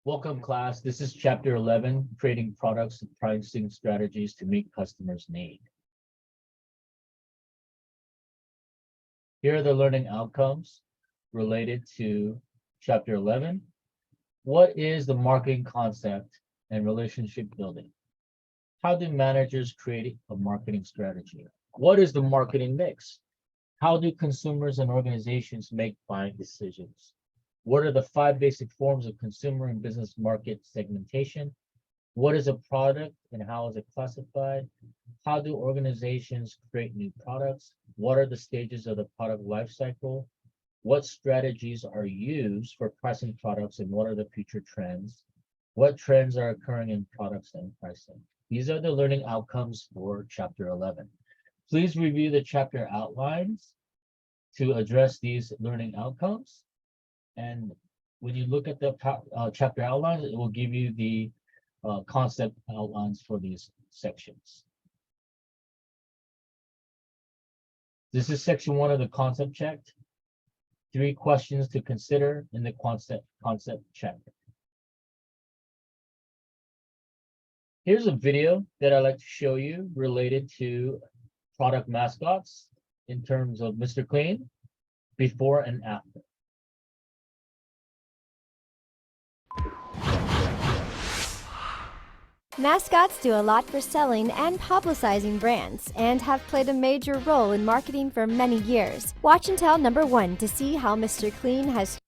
Welcome, class. This is chapter 11, creating products and pricing strategies to meet customers' need. Here are the learning outcomes related to chapter 11. What is the marketing concept and relationship building? How do managers create a marketing strategy? What is the marketing mix? How do consumers and organizations make buying decisions? What are the 5 basic forms of consumer and business market segmentation? What is a product and how is it classified? How do organizations create new products? What are the stages of the product life cycle? What strategies are used for pricing products and what are the future trends? What trends are occurring in products and pricing? These are the learning outcomes for chapter 11. Please review the chapter outlines to address these learning outcomes. And when you look at the chapter outlines, it will give you the concept outlines for these sections. This is section 1 of the concept check. 3 questions to consider in the concept check. Here's a video that I like to show you related to product mascots in terms of Mr. Clean, before and after. Mascots do a lot for selling and publicizing brands and have played a major role in marketing for many years. Watch until number 1 to see how Mr. Clean has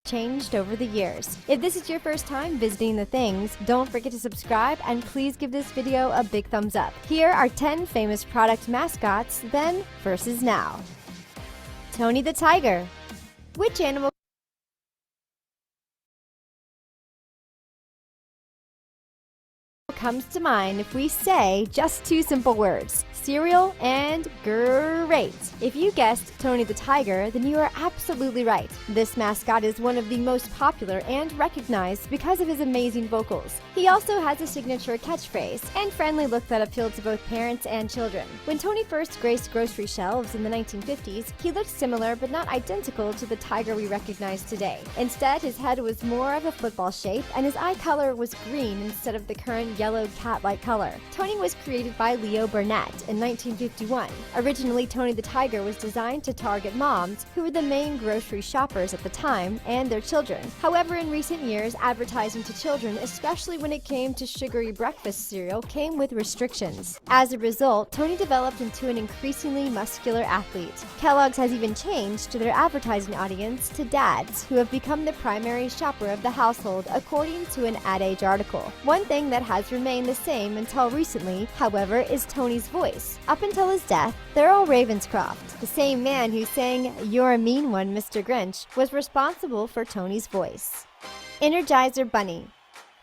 changed over the years. If this is your first time visiting The Things, don't forget to subscribe and please give this video a big thumbs up. Here are 10 famous product mascots then versus now. Tony the Tiger. Which animal comes to mind if we say just 2 simple words, cereal and great? If you guessed Tony the Tiger, then you are absolutely right. This mascot is one of the most popular and recognized because of his amazing vocals. He also has a signature catchphrase and friendly look that appealed to both parents and children. When Tony first graced grocery shelves in the 1950s, he looked similar but not identical to the tiger we recognize today. Instead, his head was more of a football shape and his eye color was green instead of the current yellow cat-like color. Tony was created by Leo Burnett in 1951. Originally, Tony the Tiger was designed to target moms, who were the main grocery shoppers at the time, and their children. However, in recent years, advertising to children, especially when it came to sugary breakfast cereal, came with restrictions. As a result, Tony developed into an increasingly muscular athlete. Kellogg's has even changed to their advertising audience to dads, who have become the primary shopper of the household, according to an Ad Age article. One thing that has remained the same until recently, however, is Tony's voice. Up until his death, Thurl Ravenscroft, the same man who sang "You're a Mean One, Mr. Grinch," was responsible for Tony's voice. Energizer Bunny.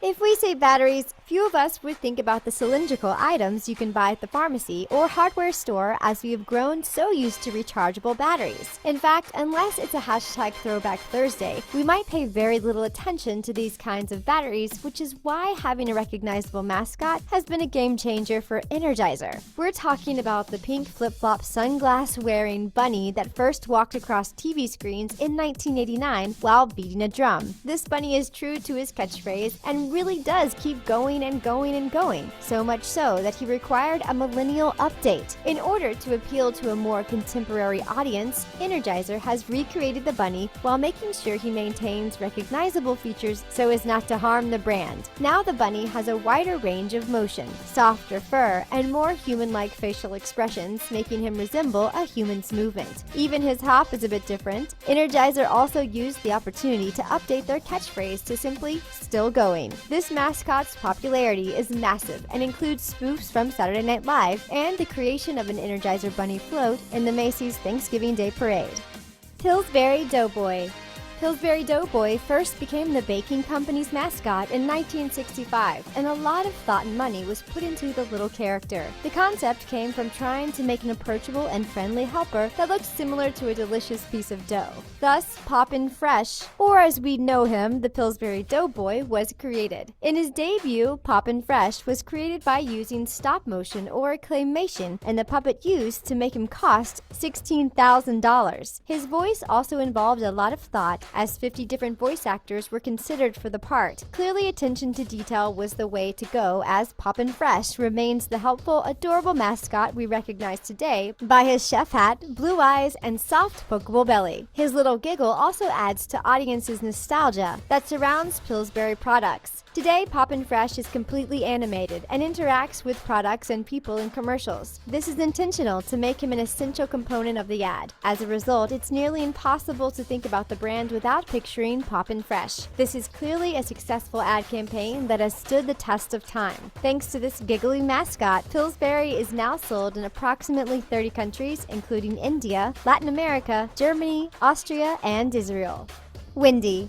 If we say batteries, few of us would think about the cylindrical items you can buy at the pharmacy or hardware store, as we have grown so used to rechargeable batteries. In fact, unless it's a hashtag Throwback Thursday, we might pay very little attention to these kinds of batteries, which is why having a recognizable mascot has been a game changer for Energizer. We're talking about the pink flip-flop sunglass-wearing bunny that first walked across TV screens in 1989 while beating a drum. This bunny is true to his catchphrase and really does keep going and going and going, so much so that he required a millennial update. In order to appeal to a more contemporary audience, Energizer has recreated the bunny while making sure he maintains recognizable features so as not to harm the brand. Now the bunny has a wider range of motion, softer fur, and more human-like facial expressions, making him resemble a human's movement. Even his hop is a bit different. Energizer also used the opportunity to update their catchphrase to simply "still going." This mascot's popularity is massive and includes spoofs from Saturday Night Live and the creation of an Energizer Bunny float in the Macy's Thanksgiving Day Parade. Pillsbury Doughboy. Pillsbury Doughboy first became the baking company's mascot in 1965, and a lot of thought and money was put into the little character. The concept came from trying to make an approachable and friendly helper that looked similar to a delicious piece of dough. Thus, Poppin' Fresh, or as we know him, the Pillsbury Doughboy, was created. In his debut, Poppin' Fresh was created by using stop motion or claymation, and the puppet used to make him cost $16,000. His voice also involved a lot of thought as 50 different voice actors were considered for the part. Clearly, attention to detail was the way to go, as Poppin' Fresh remains the helpful, adorable mascot we recognize today by his chef hat, blue eyes, and soft, pokeable belly. His little giggle also adds to audiences' nostalgia that surrounds Pillsbury products. Today, Poppin' Fresh is completely animated and interacts with products and people in commercials. This is intentional to make him an essential component of the ad. As a result, it's nearly impossible to think about the brand without picturing Poppin' Fresh. This is clearly a successful ad campaign that has stood the test of time. Thanks to this giggly mascot, Pillsbury is now sold in approximately 30 countries, including India, Latin America, Germany, Austria, and Israel. Wendy.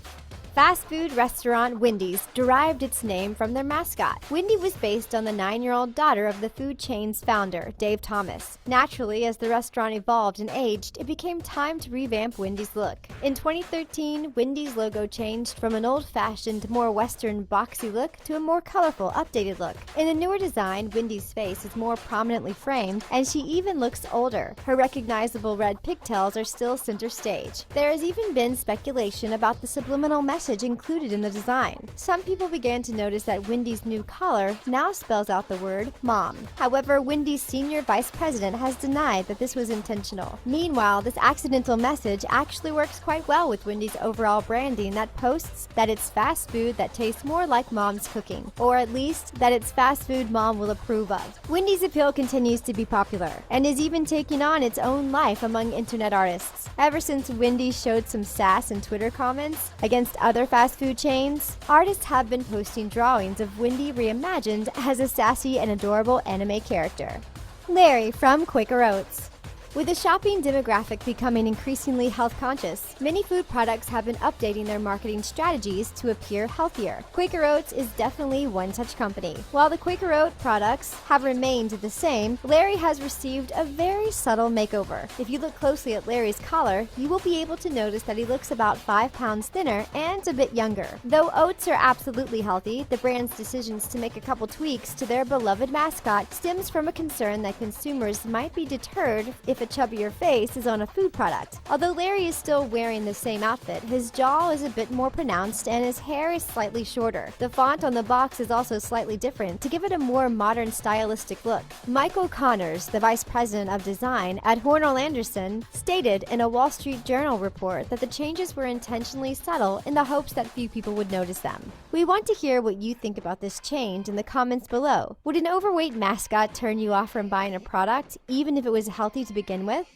Fast food restaurant Wendy's derived its name from their mascot. Wendy was based on the 9-year-old daughter of the food chain's founder, Dave Thomas. Naturally, as the restaurant evolved and aged, it became time to revamp Wendy's look. In 2013, Wendy's logo changed from an old-fashioned, more Western, boxy look to a more colorful, updated look. In the newer design, Wendy's face is more prominently framed, and she even looks older. Her recognizable red pigtails are still center stage. There has even been speculation about the subliminal message included in the design. Some people began to notice that Wendy's new collar now spells out the word mom. However, Wendy's senior vice president has denied that this was intentional. Meanwhile, this accidental message actually works quite well with Wendy's overall branding that posts that it's fast food that tastes more like mom's cooking, or at least that it's fast food mom will approve of. Wendy's appeal continues to be popular and is even taking on its own life among internet artists. Ever since Wendy's showed some sass in Twitter comments against other fast food chains, artists have been posting drawings of Wendy reimagined as a sassy and adorable anime character. Larry from Quaker Oats. With the shopping demographic becoming increasingly health conscious, many food products have been updating their marketing strategies to appear healthier. Quaker Oats is definitely one such company. While the Quaker Oat products have remained the same, Larry has received a very subtle makeover. If you look closely at Larry's collar, you will be able to notice that he looks about 5 pounds thinner and a bit younger. Though oats are absolutely healthy, the brand's decisions to make a couple tweaks to their beloved mascot stems from a concern that consumers might be deterred if a chubbier face is on a food product. Although Larry is still wearing the same outfit, his jaw is a bit more pronounced and his hair is slightly shorter. The font on the box is also slightly different to give it a more modern stylistic look. Michael Connors, the vice president of design at Hornell Anderson, stated in a Wall Street Journal report that the changes were intentionally subtle in the hopes that few people would notice them. We want to hear what you think about this change in the comments below. Would an overweight mascot turn you off from buying a product, even if it was healthy to begin with?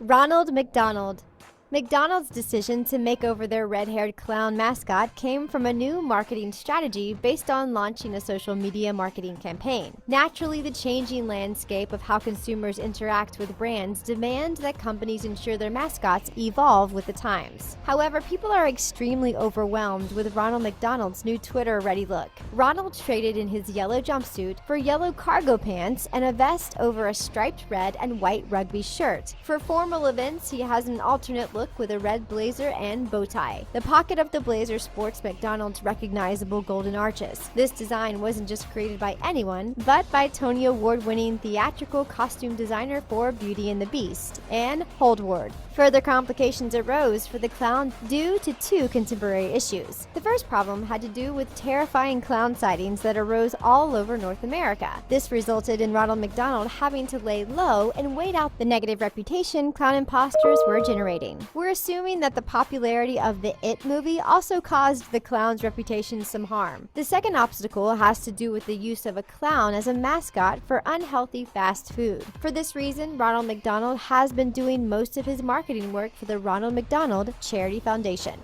Ronald McDonald. McDonald's decision to make over their red-haired clown mascot came from a new marketing strategy based on launching a social media marketing campaign. Naturally, the changing landscape of how consumers interact with brands demand that companies ensure their mascots evolve with the times. However, people are extremely overwhelmed with Ronald McDonald's new Twitter-ready look. Ronald traded in his yellow jumpsuit for yellow cargo pants and a vest over a striped red and white rugby shirt. For formal events, he has an alternate look with a red blazer and bow tie. The pocket of the blazer sports McDonald's recognizable golden arches. This design wasn't just created by anyone, but by Tony Award-winning theatrical costume designer for Beauty and the Beast, Anne Holdward. Further complications arose for the clown due to 2 contemporary issues. The first problem had to do with terrifying clown sightings that arose all over North America. This resulted in Ronald McDonald having to lay low and wait out the negative reputation clown imposters were generating. We're assuming that the popularity of the It movie also caused the clown's reputation some harm. The second obstacle has to do with the use of a clown as a mascot for unhealthy fast food. For this reason, Ronald McDonald has been doing most of his marketing work for the Ronald McDonald Charity Foundation.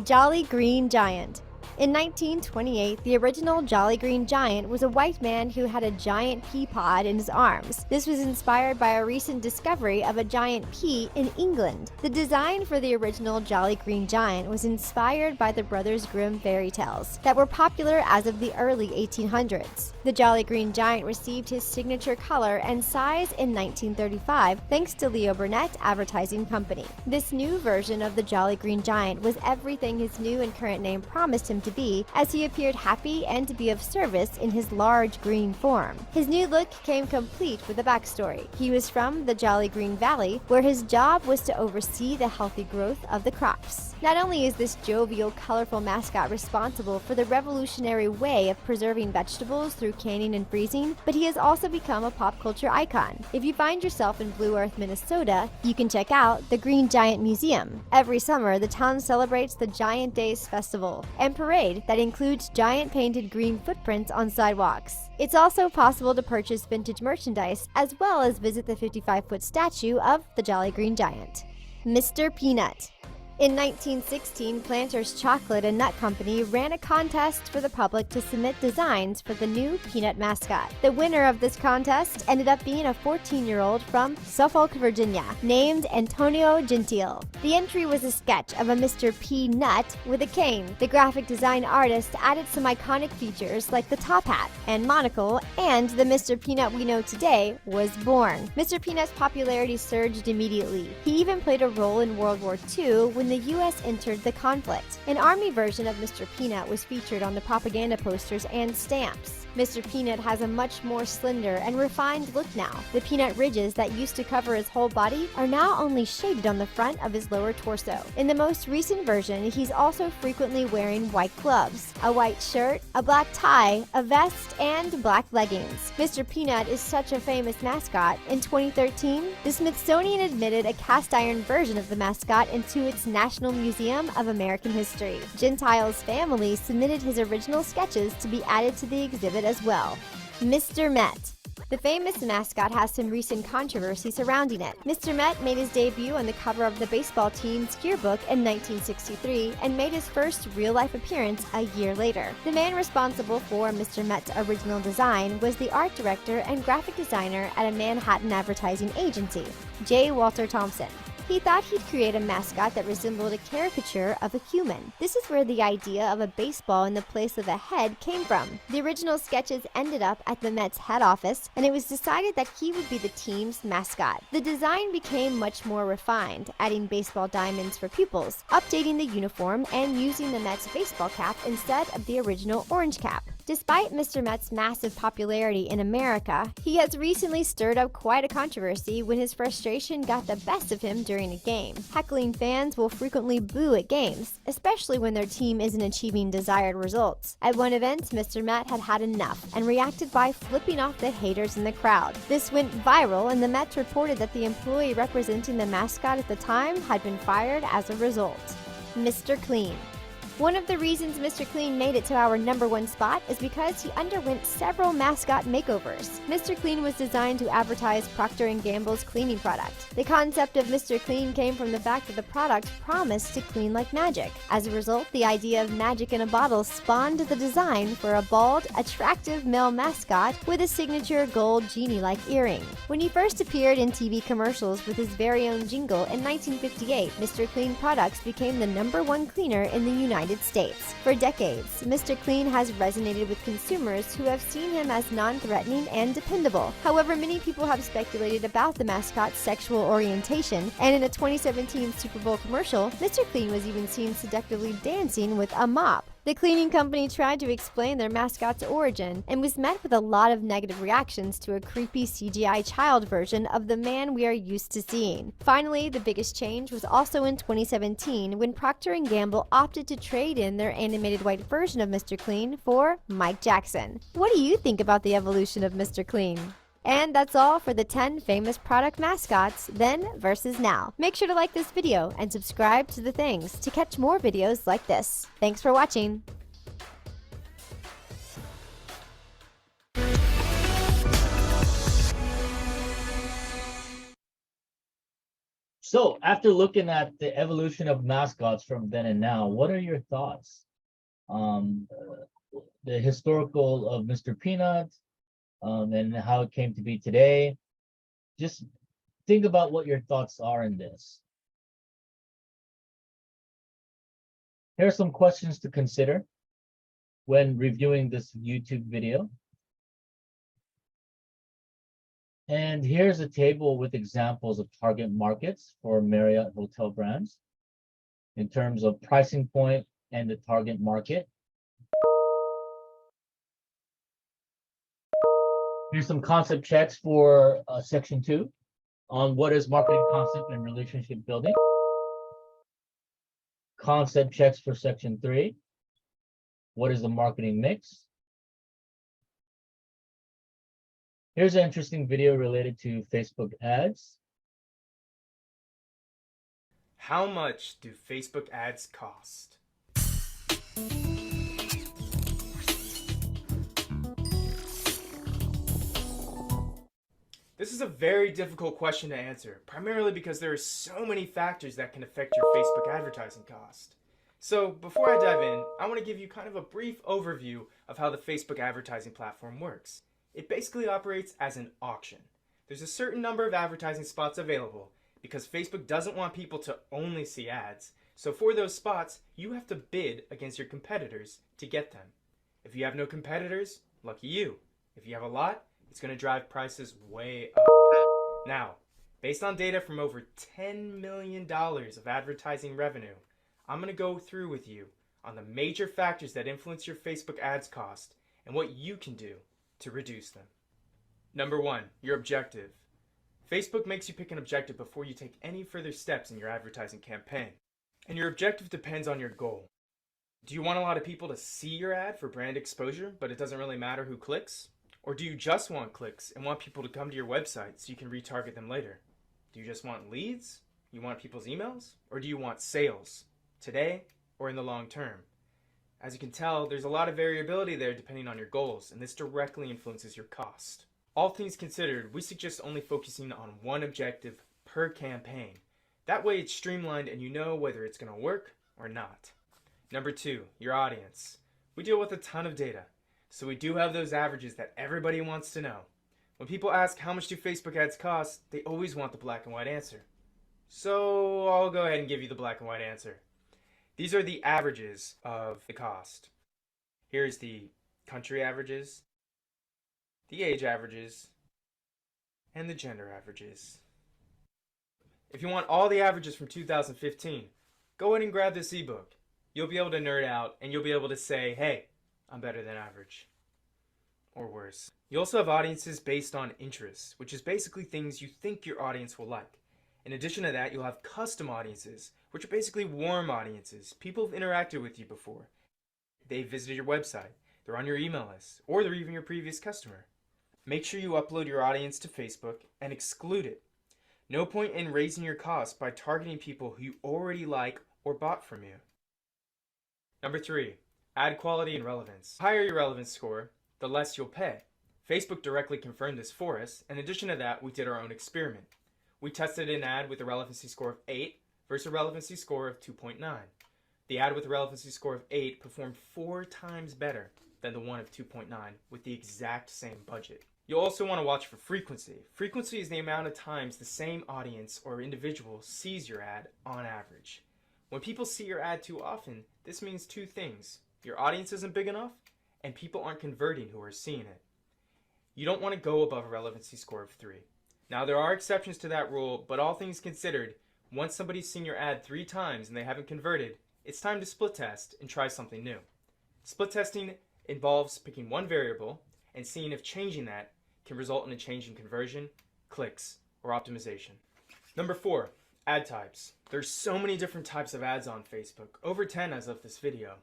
Jolly Green Giant. In 1928, the original Jolly Green Giant was a white man who had a giant pea pod in his arms. This was inspired by a recent discovery of a giant pea in England. The design for the original Jolly Green Giant was inspired by the Brothers Grimm fairy tales that were popular as of the early 1800s. The Jolly Green Giant received his signature color and size in 1935 thanks to Leo Burnett Advertising Company. This new version of the Jolly Green Giant was everything his new and current name promised him him to be, as he appeared happy and to be of service in his large green form. His new look came complete with a backstory. He was from the Jolly Green Valley, where his job was to oversee the healthy growth of the crops. Not only is this jovial, colorful mascot responsible for the revolutionary way of preserving vegetables through canning and freezing, but he has also become a pop culture icon. If you find yourself in Blue Earth, Minnesota, you can check out the Green Giant Museum. Every summer, the town celebrates the Giant Days Festival and parade that includes giant painted green footprints on sidewalks. It's also possible to purchase vintage merchandise as well as visit the 55-foot statue of the Jolly Green Giant. Mr. Peanut. In 1916, Planters Chocolate and Nut Company ran a contest for the public to submit designs for the new Peanut mascot. The winner of this contest ended up being a 14-year-old from Suffolk, Virginia, named Antonio Gentile. The entry was a sketch of a Mr. Peanut with a cane. The graphic design artist added some iconic features like the top hat and monocle, and the Mr. Peanut we know today was born. Mr. Peanut's popularity surged immediately. He even played a role in World War II when the U.S. entered the conflict. An army version of Mr. Peanut was featured on the propaganda posters and stamps. Mr. Peanut has a much more slender and refined look now. The peanut ridges that used to cover his whole body are now only shaded on the front of his lower torso. In the most recent version, he's also frequently wearing white gloves, a white shirt, a black tie, a vest, and black leggings. Mr. Peanut is such a famous mascot. In 2013, the Smithsonian admitted a cast iron version of the mascot into its National Museum of American History. Gentile's family submitted his original sketches to be added to the exhibit as well. Mr. Met. The famous mascot has some recent controversy surrounding it. Mr. Met made his debut on the cover of the baseball team's yearbook in 1963 and made his first real-life appearance a year later. The man responsible for Mr. Met's original design was the art director and graphic designer at a Manhattan advertising agency, J. Walter Thompson. He thought he'd create a mascot that resembled a caricature of a human. This is where the idea of a baseball in the place of a head came from. The original sketches ended up at the Mets head office, and it was decided that he would be the team's mascot. The design became much more refined, adding baseball diamonds for pupils, updating the uniform, and using the Mets baseball cap instead of the original orange cap. Despite Mr. Met's massive popularity in America, he has recently stirred up quite a controversy when his frustration got the best of him during a game. Heckling fans will frequently boo at games, especially when their team isn't achieving desired results. At one event, Mr. Met had had enough and reacted by flipping off the haters in the crowd. This went viral, and the Mets reported that the employee representing the mascot at the time had been fired as a result. Mr. Clean. One of the reasons Mr. Clean made it to our #1 spot is because he underwent several mascot makeovers. Mr. Clean was designed to advertise Procter & Gamble's cleaning product. The concept of Mr. Clean came from the fact that the product promised to clean like magic. As a result, the idea of magic in a bottle spawned the design for a bald, attractive male mascot with a signature gold genie-like earring. When he first appeared in TV commercials with his very own jingle in 1958, Mr. Clean products became the #1 cleaner in the United States. For decades, Mr. Clean has resonated with consumers who have seen him as non-threatening and dependable. However, many people have speculated about the mascot's sexual orientation, and in a 2017 Super Bowl commercial, Mr. Clean was even seen seductively dancing with a mop. The cleaning company tried to explain their mascot's origin and was met with a lot of negative reactions to a creepy CGI child version of the man we are used to seeing. Finally, the biggest change was also in 2017 when Procter & Gamble opted to trade in their animated white version of Mr. Clean for Mike Jackson. What do you think about the evolution of Mr. Clean? And that's all for the 10 famous product mascots then versus now. Make sure to like this video and subscribe to The Things to catch more videos like this. Thanks for watching. So after looking at the evolution of mascots from then and now, what are your thoughts? The historical of Mr. Peanut, and how it came to be today. Just think about what your thoughts are in this. Here are some questions to consider when reviewing this YouTube video. And here's a table with examples of target markets for Marriott hotel brands in terms of pricing point and the target market. Here's some concept checks for section 2 on what is marketing concept and relationship building. Concept checks for section 3. What is the marketing mix? Here's an interesting video related to Facebook ads. How much do Facebook ads cost? This is a very difficult question to answer, primarily because there are so many factors that can affect your Facebook advertising cost. So before I dive in, I want to give you kind of a brief overview of how the Facebook advertising platform works. It basically operates as an auction. There's a certain number of advertising spots available because Facebook doesn't want people to only see ads. So for those spots, you have to bid against your competitors to get them. If you have no competitors, lucky you. If you have a lot, it's going to drive prices way up. Now, based on data from over $10 million of advertising revenue, I'm going to go through with you on the major factors that influence your Facebook ads cost and what you can do to reduce them. Number 1, your objective. Facebook makes you pick an objective before you take any further steps in your advertising campaign. And your objective depends on your goal. Do you want a lot of people to see your ad for brand exposure, but it doesn't really matter who clicks? Or do you just want clicks and want people to come to your website so you can retarget them later? Do you just want leads? You want people's emails? Or do you want sales, today or in the long term? As you can tell, there's a lot of variability there depending on your goals, and this directly influences your cost. All things considered, we suggest only focusing on one objective per campaign. That way it's streamlined and you know whether it's going to work or not. Number 2, your audience. We deal with a ton of data, so we do have those averages that everybody wants to know. When people ask how much do Facebook ads cost, they always want the black and white answer. So I'll go ahead and give you the black and white answer. These are the averages of the cost. Here's the country averages, the age averages, and the gender averages. If you want all the averages from 2015, go ahead and grab this ebook. You'll be able to nerd out and you'll be able to say, hey, I'm better than average. Or worse. You also have audiences based on interests, which is basically things you think your audience will like. In addition to that, you'll have custom audiences, which are basically warm audiences. People have interacted with you before. They've visited your website, they're on your email list, or they're even your previous customer. Make sure you upload your audience to Facebook and exclude it. No point in raising your costs by targeting people who you already like or bought from you. Number 3, ad quality and relevance. The higher your relevance score, the less you'll pay. Facebook directly confirmed this for us. In addition to that, we did our own experiment. We tested an ad with a relevancy score of 8 versus a relevancy score of 2.9. The ad with a relevancy score of 8 performed 4 times better than the one of 2.9 with the exact same budget. You'll also want to watch for frequency. Frequency is the amount of times the same audience or individual sees your ad on average. When people see your ad too often, this means 2 things. Your audience isn't big enough, and people aren't converting who are seeing it. You don't want to go above a relevancy score of 3. Now, there are exceptions to that rule, but all things considered, once somebody's seen your ad 3 times and they haven't converted, it's time to split test and try something new. Split testing involves picking one variable and seeing if changing that can result in a change in conversion, clicks, or optimization. Number 4, ad types. There's so many different types of ads on Facebook, over 10 as of this video.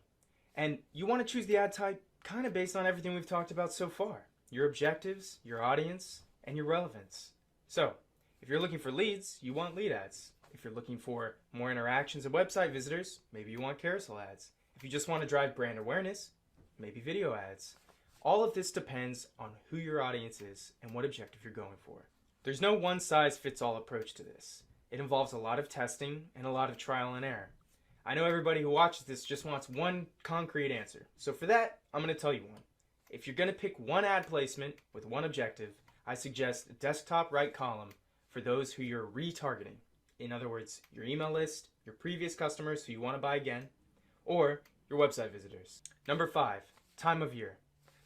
And you want to choose the ad type kind of based on everything we've talked about so far. Your objectives, your audience, and your relevance. So, if you're looking for leads, you want lead ads. If you're looking for more interactions and website visitors, maybe you want carousel ads. If you just want to drive brand awareness, maybe video ads. All of this depends on who your audience is and what objective you're going for. There's no one-size-fits-all approach to this. It involves a lot of testing and a lot of trial and error. I know everybody who watches this just wants one concrete answer. So for that, I'm going to tell you one. If you're going to pick one ad placement with one objective, I suggest the desktop right column for those who you're retargeting. In other words, your email list, your previous customers who you want to buy again, or your website visitors. Number 5, time of year.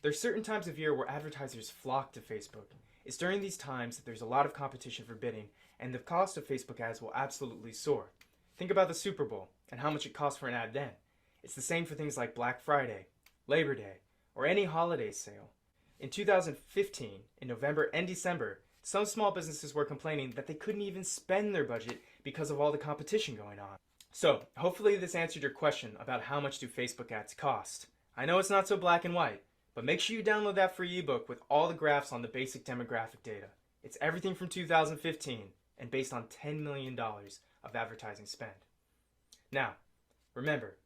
There's certain times of year where advertisers flock to Facebook. It's during these times that there's a lot of competition for bidding, and the cost of Facebook ads will absolutely soar. Think about the Super Bowl and how much it costs for an ad then. It's the same for things like Black Friday, Labor Day, or any holiday sale. In 2015, in November and December, some small businesses were complaining that they couldn't even spend their budget because of all the competition going on. So, hopefully this answered your question about how much do Facebook ads cost. I know it's not so black and white, but make sure you download that free ebook with all the graphs on the basic demographic data. It's everything from 2015 and based on $10 million of advertising spend. Now, remember,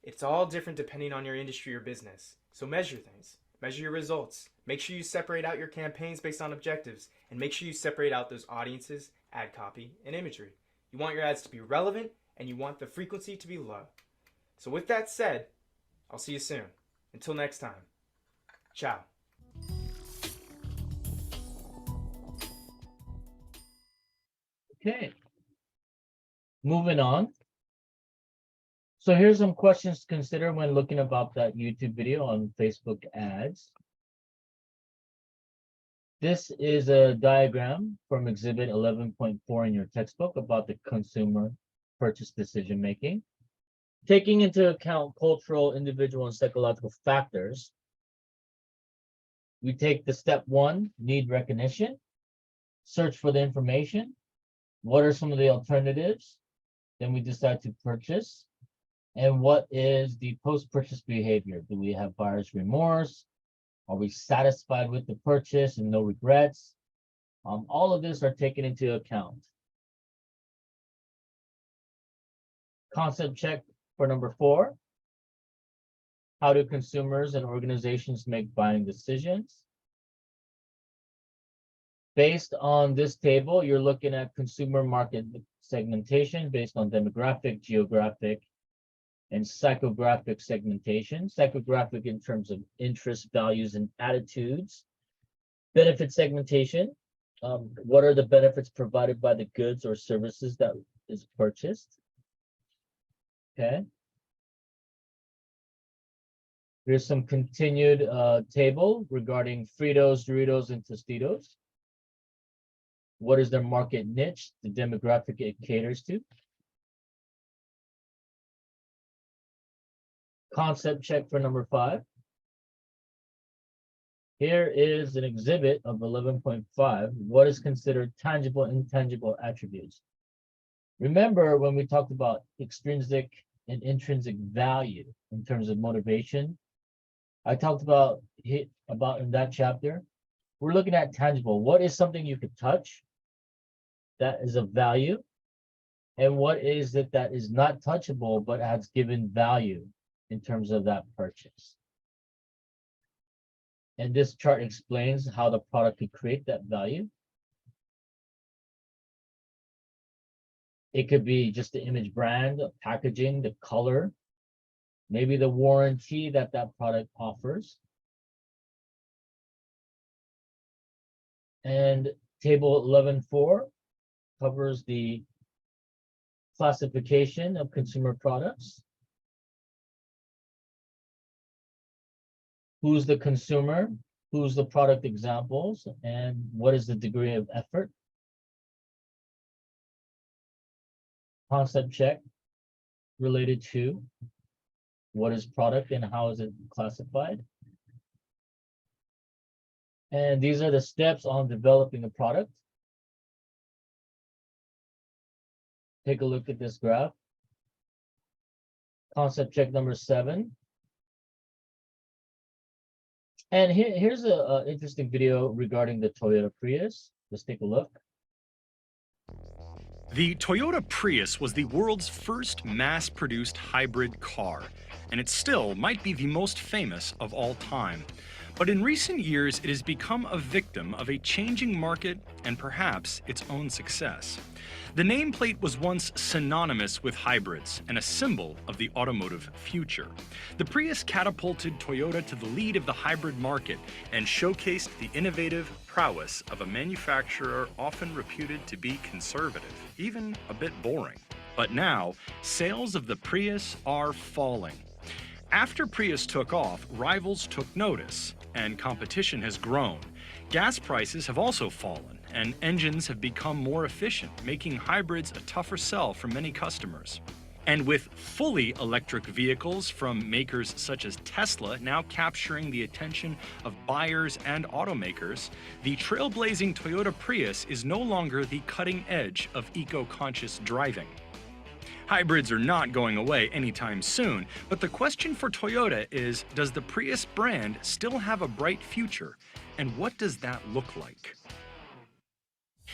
it's all different depending on your industry or business, so measure things. Measure your results. Make sure you separate out your campaigns based on objectives, and make sure you separate out those audiences, ad copy, and imagery. You want your ads to be relevant, and you want the frequency to be low. So with that said, I'll see you soon. Until next time, ciao. Okay. Moving on. So here's some questions to consider when looking about that YouTube video on Facebook ads. This is a diagram from Exhibit 11.4 in your textbook about the consumer purchase decision making. Taking into account cultural, individual, and psychological factors, we take the step 1, need recognition, search for the information. What are some of the alternatives? Then we decide to purchase. And what is the post-purchase behavior? Do we have buyer's remorse? Are we satisfied with the purchase and no regrets? All of this are taken into account. Concept check for number 4. How do consumers and organizations make buying decisions? Based on this table, you're looking at consumer market segmentation based on demographic, geographic, and psychographic segmentation. Psychographic in terms of interests, values, and attitudes. Benefit segmentation. What are the benefits provided by the goods or services that is purchased? Okay. Here's some continued table regarding Fritos, Doritos, and Tostitos. What is their market niche, the demographic it caters to? Concept check for number 5. Here is an exhibit of 11.5. What is considered tangible and intangible attributes? Remember when we talked about extrinsic and intrinsic value in terms of motivation? I talked about in that chapter. We're looking at tangible. What is something you could touch that is of value? And what is it that is not touchable but has given value in terms of that purchase? And this chart explains how the product could create that value. It could be just the image brand, the packaging, the color, maybe the warranty that that product offers. And table 11.4 covers the classification of consumer products. Who's the consumer? Who's the product examples? And what is the degree of effort? Concept check related to what is product and how is it classified? And these are the steps on developing a product. Take a look at this graph. Concept check number 7. And here's an interesting video regarding the Toyota Prius. Let's take a look. The Toyota Prius was the world's first mass-produced hybrid car, and it still might be the most famous of all time. But in recent years, it has become a victim of a changing market and perhaps its own success. The nameplate was once synonymous with hybrids and a symbol of the automotive future. The Prius catapulted Toyota to the lead of the hybrid market and showcased the innovative prowess of a manufacturer often reputed to be conservative, even a bit boring. But now, sales of the Prius are falling. After Prius took off, rivals took notice, and competition has grown. Gas prices have also fallen, and engines have become more efficient, making hybrids a tougher sell for many customers. And with fully electric vehicles from makers such as Tesla now capturing the attention of buyers and automakers, the trailblazing Toyota Prius is no longer the cutting edge of eco-conscious driving. Hybrids are not going away anytime soon, but the question for Toyota is, does the Prius brand still have a bright future? And what does that look like?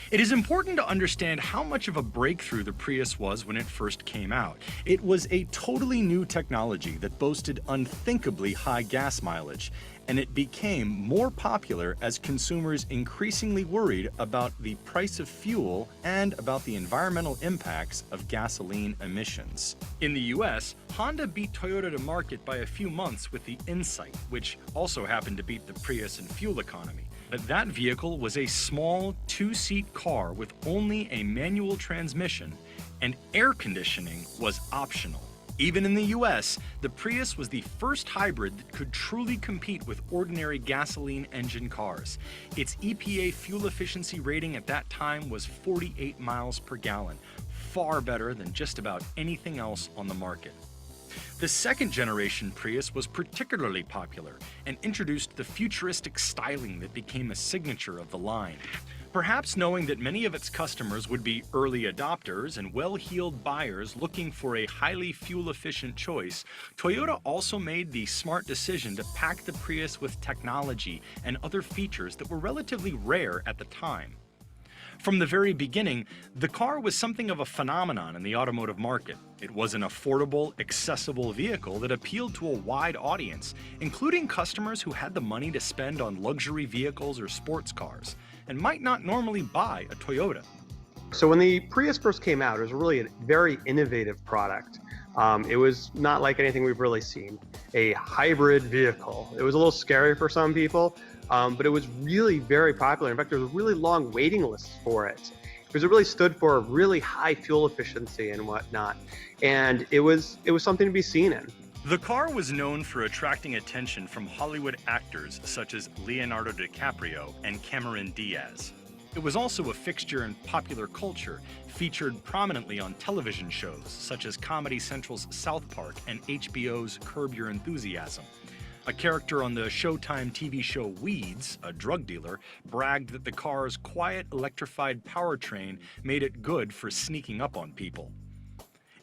It is important to understand how much of a breakthrough the Prius was when it first came out. It was a totally new technology that boasted unthinkably high gas mileage, and it became more popular as consumers increasingly worried about the price of fuel and about the environmental impacts of gasoline emissions. In the US, Honda beat Toyota to market by a few months with the Insight, which also happened to beat the Prius in fuel economy. But that vehicle was a small two-seat car with only a manual transmission, and air conditioning was optional. Even in the US, the Prius was the first hybrid that could truly compete with ordinary gasoline engine cars. Its EPA fuel efficiency rating at that time was 48 miles per gallon, far better than just about anything else on the market. The second generation Prius was particularly popular and introduced the futuristic styling that became a signature of the line. Perhaps knowing that many of its customers would be early adopters and well-heeled buyers looking for a highly fuel-efficient choice, Toyota also made the smart decision to pack the Prius with technology and other features that were relatively rare at the time. From the very beginning, the car was something of a phenomenon in the automotive market. It was an affordable, accessible vehicle that appealed to a wide audience, including customers who had the money to spend on luxury vehicles or sports cars, and might not normally buy a Toyota. So when the Prius first came out, it was really a very innovative product. It was not like anything we've really seen. A hybrid vehicle. It was a little scary for some people, but it was really very popular. In fact, there was a really long waiting list for it because it really stood for really high fuel efficiency and whatnot. And it was something to be seen in. The car was known for attracting attention from Hollywood actors such as Leonardo DiCaprio and Cameron Diaz. It was also a fixture in popular culture, featured prominently on television shows such as Comedy Central's South Park and HBO's Curb Your Enthusiasm. A character on the Showtime TV show Weeds, a drug dealer, bragged that the car's quiet electrified powertrain made it good for sneaking up on people.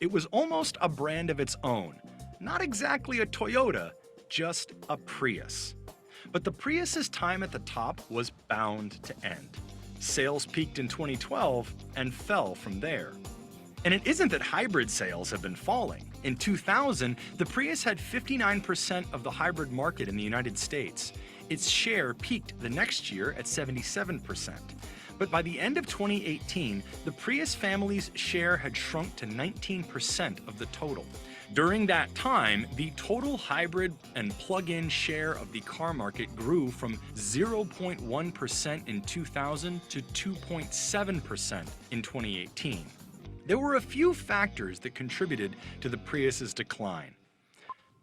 It was almost a brand of its own. Not exactly a Toyota, just a Prius. But the Prius's time at the top was bound to end. Sales peaked in 2012 and fell from there. And it isn't that hybrid sales have been falling. In 2000, the Prius had 59% of the hybrid market in the United States. Its share peaked the next year at 77%. But by the end of 2018, the Prius family's share had shrunk to 19% of the total. During that time, the total hybrid and plug-in share of the car market grew from 0.1% in 2000 to 2.7% in 2018. There were a few factors that contributed to the Prius's decline.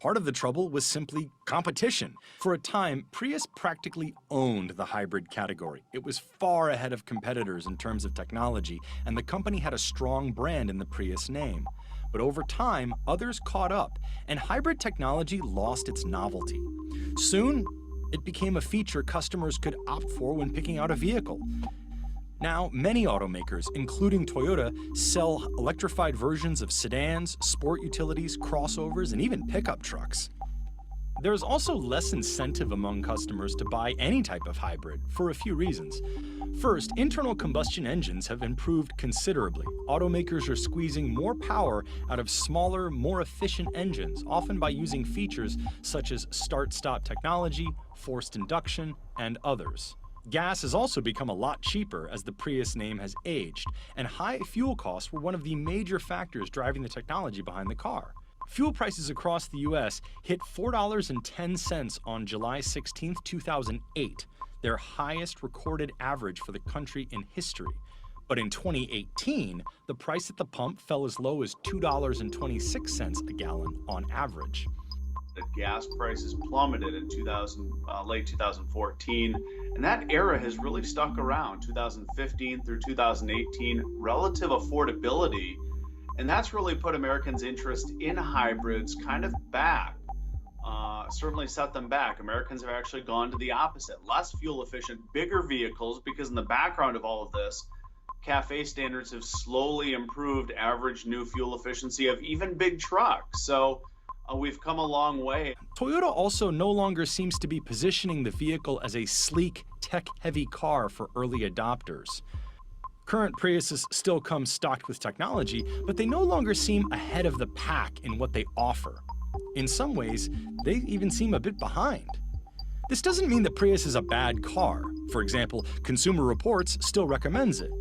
Part of the trouble was simply competition. For a time, Prius practically owned the hybrid category. It was far ahead of competitors in terms of technology, and the company had a strong brand in the Prius name. But over time, others caught up, and hybrid technology lost its novelty. Soon, it became a feature customers could opt for when picking out a vehicle. Now, many automakers, including Toyota, sell electrified versions of sedans, sport utilities, crossovers, and even pickup trucks. There's also less incentive among customers to buy any type of hybrid for a few reasons. First, internal combustion engines have improved considerably. Automakers are squeezing more power out of smaller, more efficient engines, often by using features such as start-stop technology, forced induction, and others. Gas has also become a lot cheaper as the Prius name has aged, and high fuel costs were one of the major factors driving the technology behind the car. Fuel prices across the US hit $4.10 on July 16, 2008, their highest recorded average for the country in history. But in 2018, the price at the pump fell as low as $2.26 a gallon on average. The gas prices plummeted in late 2014, and that era has really stuck around. 2015 through 2018, relative affordability And that's really put Americans' interest in hybrids kind of back. Certainly set them back. Americans have actually gone to the opposite, less fuel efficient, bigger vehicles, because in the background of all of this, CAFE standards have slowly improved average new fuel efficiency of even big trucks. So we've come a long way. Toyota also no longer seems to be positioning the vehicle as a sleek, tech-heavy car for early adopters. Current Priuses still come stocked with technology, but they no longer seem ahead of the pack in what they offer. In some ways, they even seem a bit behind. This doesn't mean the Prius is a bad car. For example, Consumer Reports still recommends it.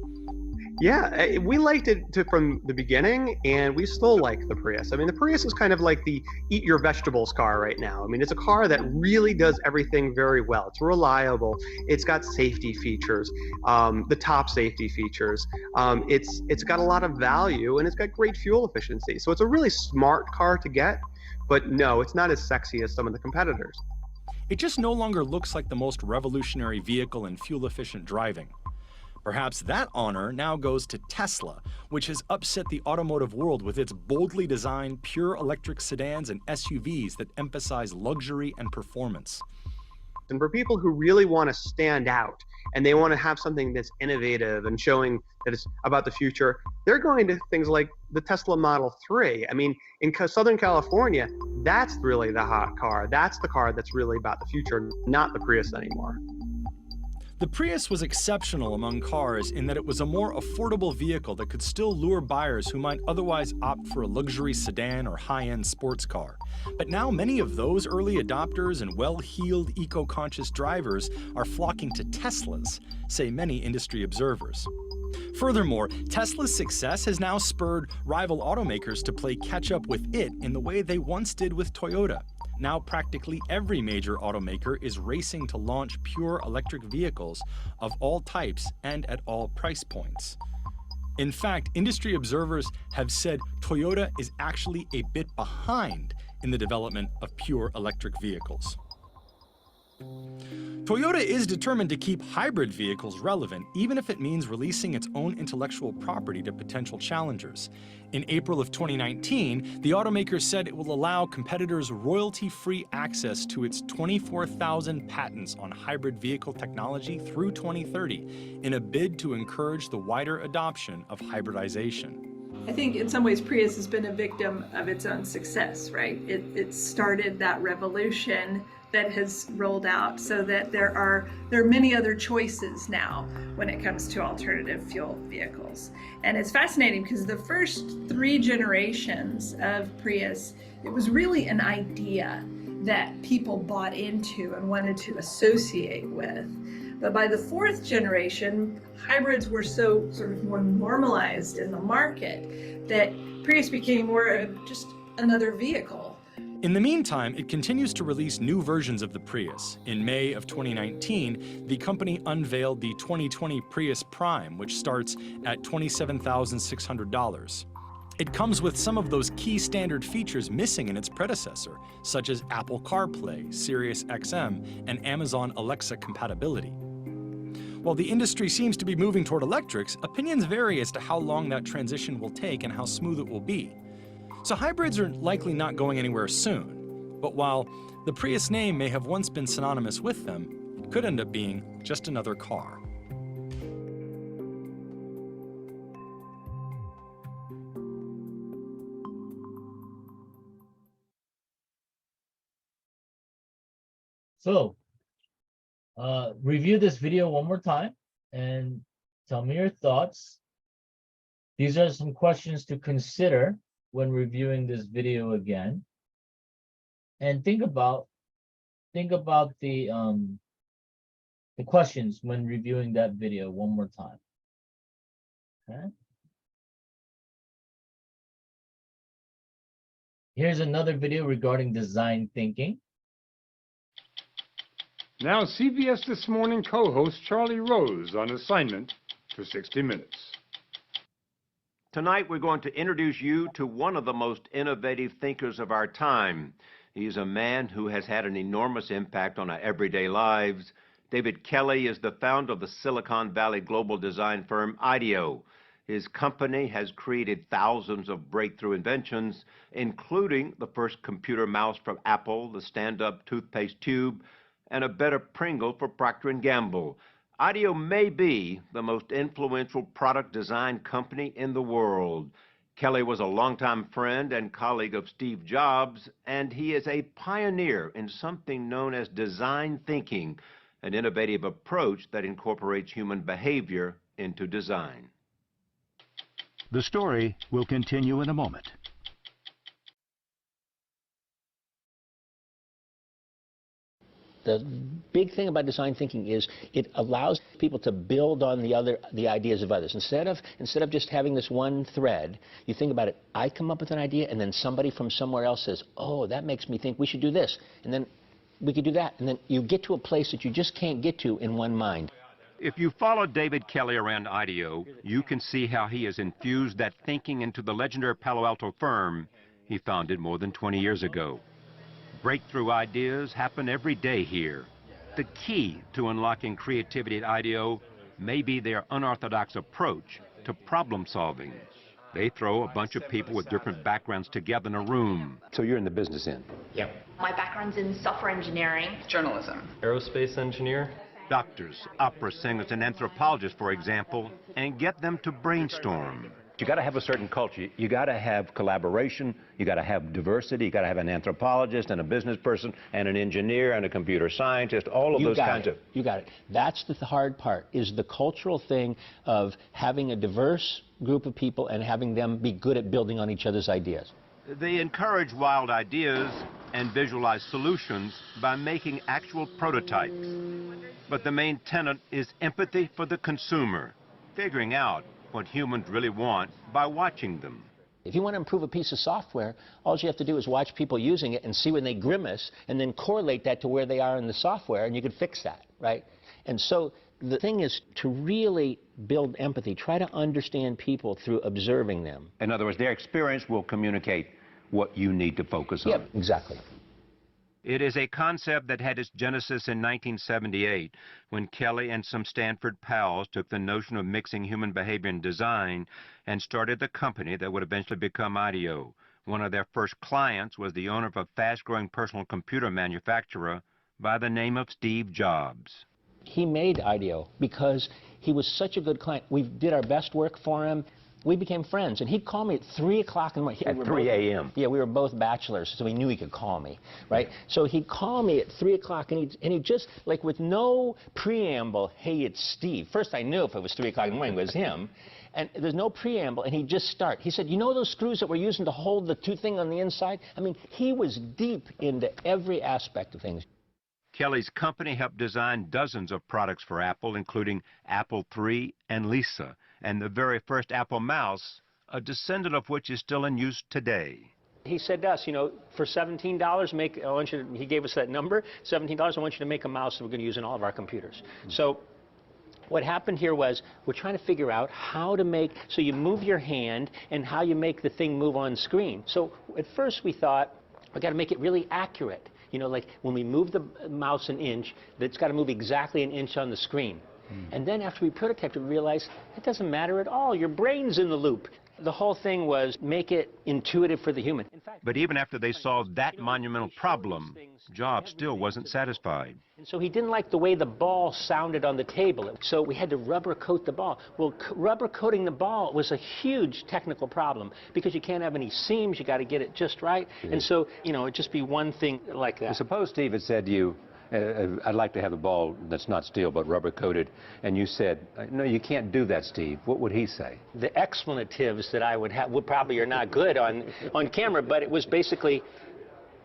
Yeah, we liked it from the beginning, and we still like the Prius. I mean, the Prius is kind of like the eat your vegetables car right now. I mean, it's a car that really does everything very well. It's reliable. It's got safety features, the top safety features. It's got a lot of value, and it's got great fuel efficiency. So it's a really smart car to get, but no, it's not as sexy as some of the competitors. It just no longer looks like the most revolutionary vehicle in fuel-efficient driving. Perhaps that honor now goes to Tesla, which has upset the automotive world with its boldly designed pure electric sedans and SUVs that emphasize luxury and performance. And for people who really want to stand out and they want to have something that's innovative and showing that it's about the future, they're going to things like the Tesla Model 3. I mean, in Southern California, that's really the hot car. That's the car that's really about the future, not the Prius anymore. The Prius was exceptional among cars in that it was a more affordable vehicle that could still lure buyers who might otherwise opt for a luxury sedan or high-end sports car. But now many of those early adopters and well-heeled eco-conscious drivers are flocking to Teslas, say many industry observers. Furthermore, Tesla's success has now spurred rival automakers to play catch-up with it in the way they once did with Toyota. Now practically every major automaker is racing to launch pure electric vehicles of all types and at all price points. In fact, industry observers have said Toyota is actually a bit behind in the development of pure electric vehicles. Toyota is determined to keep hybrid vehicles relevant, even if it means releasing its own intellectual property to potential challengers. In April of 2019, the automaker said it will allow competitors royalty-free access to its 24,000 patents on hybrid vehicle technology through 2030 in a bid to encourage the wider adoption of hybridization. I think in some ways Prius has been a victim of its own success, right? It started that revolution that has rolled out so that there are many other choices now when it comes to alternative fuel vehicles. And it's fascinating because the first 3 generations of Prius, it was really an idea that people bought into and wanted to associate with. But by the 4th generation, hybrids were so sort of more normalized in the market that Prius became more of just another vehicle. In the meantime, it continues to release new versions of the Prius. In May of 2019, the company unveiled the 2020 Prius Prime, which starts at $27,600. It comes with some of those key standard features missing in its predecessor, such as Apple CarPlay, Sirius XM, and Amazon Alexa compatibility. While the industry seems to be moving toward electrics, opinions vary as to how long that transition will take and how smooth it will be. So hybrids are likely not going anywhere soon. But while the Prius name may have once been synonymous with them, it could end up being just another car. So, review this video one more time and tell me your thoughts. These are some questions to consider when reviewing this video again. And think about the questions when reviewing that video one more time. Okay. Here's another video regarding design thinking. Now, CBS This Morning co-host Charlie Rose on assignment for 60 Minutes. Tonight, we're going to introduce you to one of the most innovative thinkers of our time. He's a man who has had an enormous impact on our everyday lives. David Kelley is the founder of the Silicon Valley global design firm IDEO. His company has created thousands of breakthrough inventions, including the first computer mouse from Apple, the stand-up toothpaste tube, and a better Pringle for Procter & Gamble. IDEO may be the most influential product design company in the world. Kelly was a longtime friend and colleague of Steve Jobs, and he is a pioneer in something known as design thinking, an innovative approach that incorporates human behavior into design. The story will continue in a moment. The big thing about design thinking is it allows people to build on the ideas of others. Instead of just having this one thread, you think about it. I come up with an idea, and then somebody from somewhere else says, "Oh, that makes me think we should do this," and then we could do that, and then you get to a place that you just can't get to in one mind. If you follow David Kelly around IDEO, you can see how he has infused that thinking into the legendary Palo Alto firm he founded more than 20 years ago. Breakthrough ideas happen every day here. The key to unlocking creativity at IDEO may be their unorthodox approach to problem solving. They throw a bunch of people with different backgrounds together in a room. So you're in the business end? Yep. My background's in software engineering. Journalism. Aerospace engineer. Doctors, opera singers, and anthropologists, for example, and get them to brainstorm. You got to have a certain culture. You got to have collaboration. You got to have diversity. You got to have an anthropologist and a business person and an engineer and a computer scientist. All of those kinds of. You got it. That's the hard part. Is the cultural thing of having a diverse group of people and having them be good at building on each other's ideas. They encourage wild ideas and visualize solutions by making actual prototypes. But the main tenet is empathy for the consumer, figuring out what humans really want by watching them. If you want to improve a piece of software, all you have to do is watch people using it and see when they grimace and then correlate that to where they are in the software, and you can fix that, right? And so the thing is to really build empathy. Try to understand people through observing them. In other words, their experience will communicate what you need to focus on. Yep, exactly. It is a concept that had its genesis in 1978, when Kelly and some Stanford pals took the notion of mixing human behavior and design and started the company that would eventually become IDEO. One of their first clients was the owner of a fast-growing personal computer manufacturer by the name of Steve Jobs. He made IDEO because he was such a good client. We did our best work for him. We became friends, and he'd call me at 3 o'clock in the morning. At 3 a.m.? Yeah, we were both bachelors, so he knew he could call me, right? So he'd call me at 3 o'clock, and he'd just, like, with no preamble, "Hey, it's Steve." First, I knew if it was 3 o'clock in the morning, it was him. And there's no preamble, and he'd just start. He said, "You know those screws that we're using to hold the two thing on the inside?" I mean, he was deep into every aspect of things. Kelly's company helped design dozens of products for Apple, including Apple III and Lisa, and the very first Apple mouse, a descendant of which is still in use today. He said to us, you know, for $17, he gave us that number, $17, I want you to make a mouse that we're going to use in all of our computers. So what happened here was we're trying to figure out how to make, so you move your hand and how you make the thing move on screen. So at first we thought, we got to make it really accurate. You know, like when we move the mouse an inch, it's got to move exactly an inch on the screen. And then after we prototyped it, we realized it doesn't matter at all. Your brain's in the loop. The whole thing was make it intuitive for the human. In fact, but even after they solved that monumental problem, Jobs still wasn't satisfied. And so he didn't like the way the ball sounded on the table. So we had to rubber coat the ball. Well, rubber coating the ball was a huge technical problem because you can't have any seams. You got to get it just right. And so, you know, it'd just be one thing like that. Suppose Steve had said to you, "I'd like to have a ball that's not steel but rubber coated," and you said, "No, you can't do that, Steve." What would he say? The expletives that I would have would probably are not good on camera, but it was basically,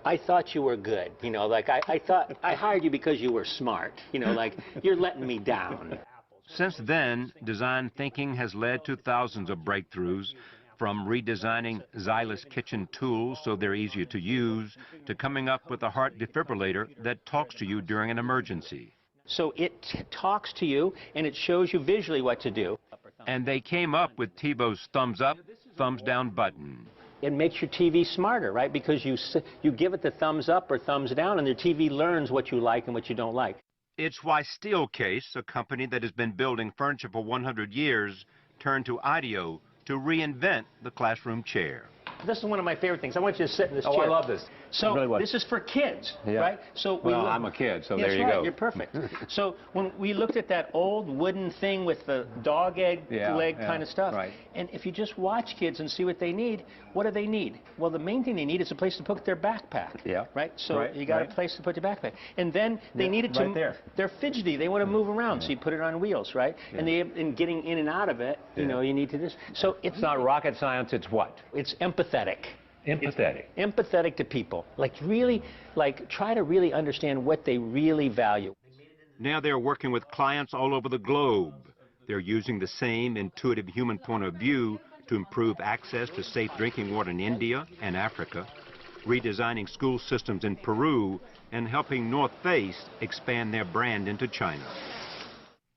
"I thought you were good." You know, like I thought I hired you because you were smart. You know, like you're letting me down. Since then, design thinking has led to thousands of breakthroughs, from redesigning Xylus kitchen tools so they're easier to use, to coming up with a heart defibrillator that talks to you during an emergency. So it talks to you, and it shows you visually what to do. And they came up with TiVo's thumbs up, thumbs down button. It makes your TV smarter, right? Because you give it the thumbs up or thumbs down, and your TV learns what you like and what you don't like. It's why Steelcase, a company that has been building furniture for 100 years, turned to IDEO to reinvent the classroom chair. This is one of my favorite things. I want you to sit in this chair. Oh, I love this. So really this is for kids, right? So well, I'm a kid, so there you go. You're perfect. So when we looked at that old wooden thing with the dog egg leg kind of stuff, and if you just watch kids and see what they need, what do they need? Well, the main thing they need is a place to put their backpack. Right. So you got a place to put your backpack, and then they need it to. They're fidgety. They want to move around, so you put it on wheels, right? And in getting in and out of it, you know, you need to this. So it's not rocket science. It's what? It's empathetic. Empathetic. It's empathetic to people. Like really, like try to really understand what they really value. Now they're working with clients all over the globe. They're using the same intuitive human point of view to improve access to safe drinking water in India and Africa, redesigning school systems in Peru, and helping North Face expand their brand into China.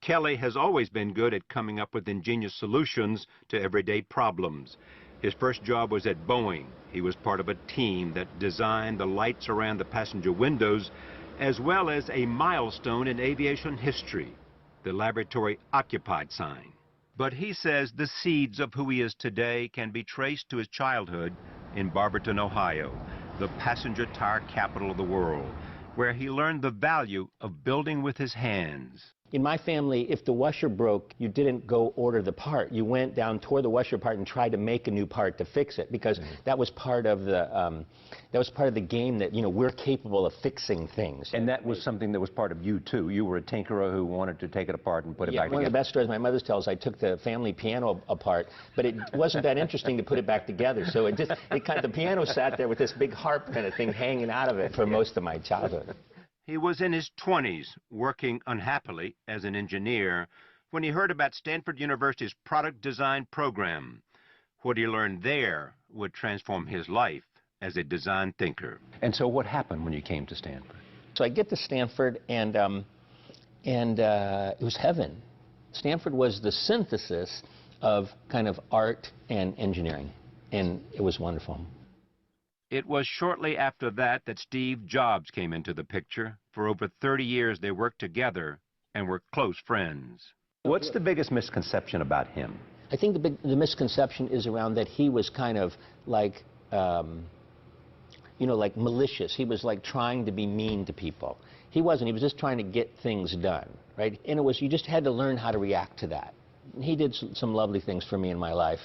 Kelly has always been good at coming up with ingenious solutions to everyday problems. His first job was at Boeing. He was part of a team that designed the lights around the passenger windows, as well as a milestone in aviation history, the Laboratory Occupied sign. But he says the seeds of who he is today can be traced to his childhood in Barberton, Ohio, the passenger tire capital of the world, where he learned the value of building with his hands. In my family, if the washer broke, you didn't go order the part. You went down, tore the washer apart, and tried to make a new part to fix it, because that was part of the game that, you know, we're capable of fixing things. And that was something that was part of you too. You were a tinkerer who wanted to take it apart and put it back together. One of the best stories my mother tells, I took the family piano apart, but it wasn't that interesting to put it back together. So the piano sat there with this big harp kind of thing hanging out of it for most of my childhood. He was in his 20s, working unhappily as an engineer, when he heard about Stanford University's product design program. What he learned there would transform his life as a design thinker. And so what happened when you came to Stanford? So I get to Stanford, and it was heaven. Stanford was the synthesis of kind of art and engineering, and it was wonderful. It was shortly after that Steve Jobs came into the picture. For over 30 years, they worked together and were close friends. What's the biggest misconception about him? I think the misconception is around that he was kind of like, you know, like malicious. He was like trying to be mean to people. He wasn't. He was just trying to get things done, right? And it was, you just had to learn how to react to that. He did some lovely things for me in my life.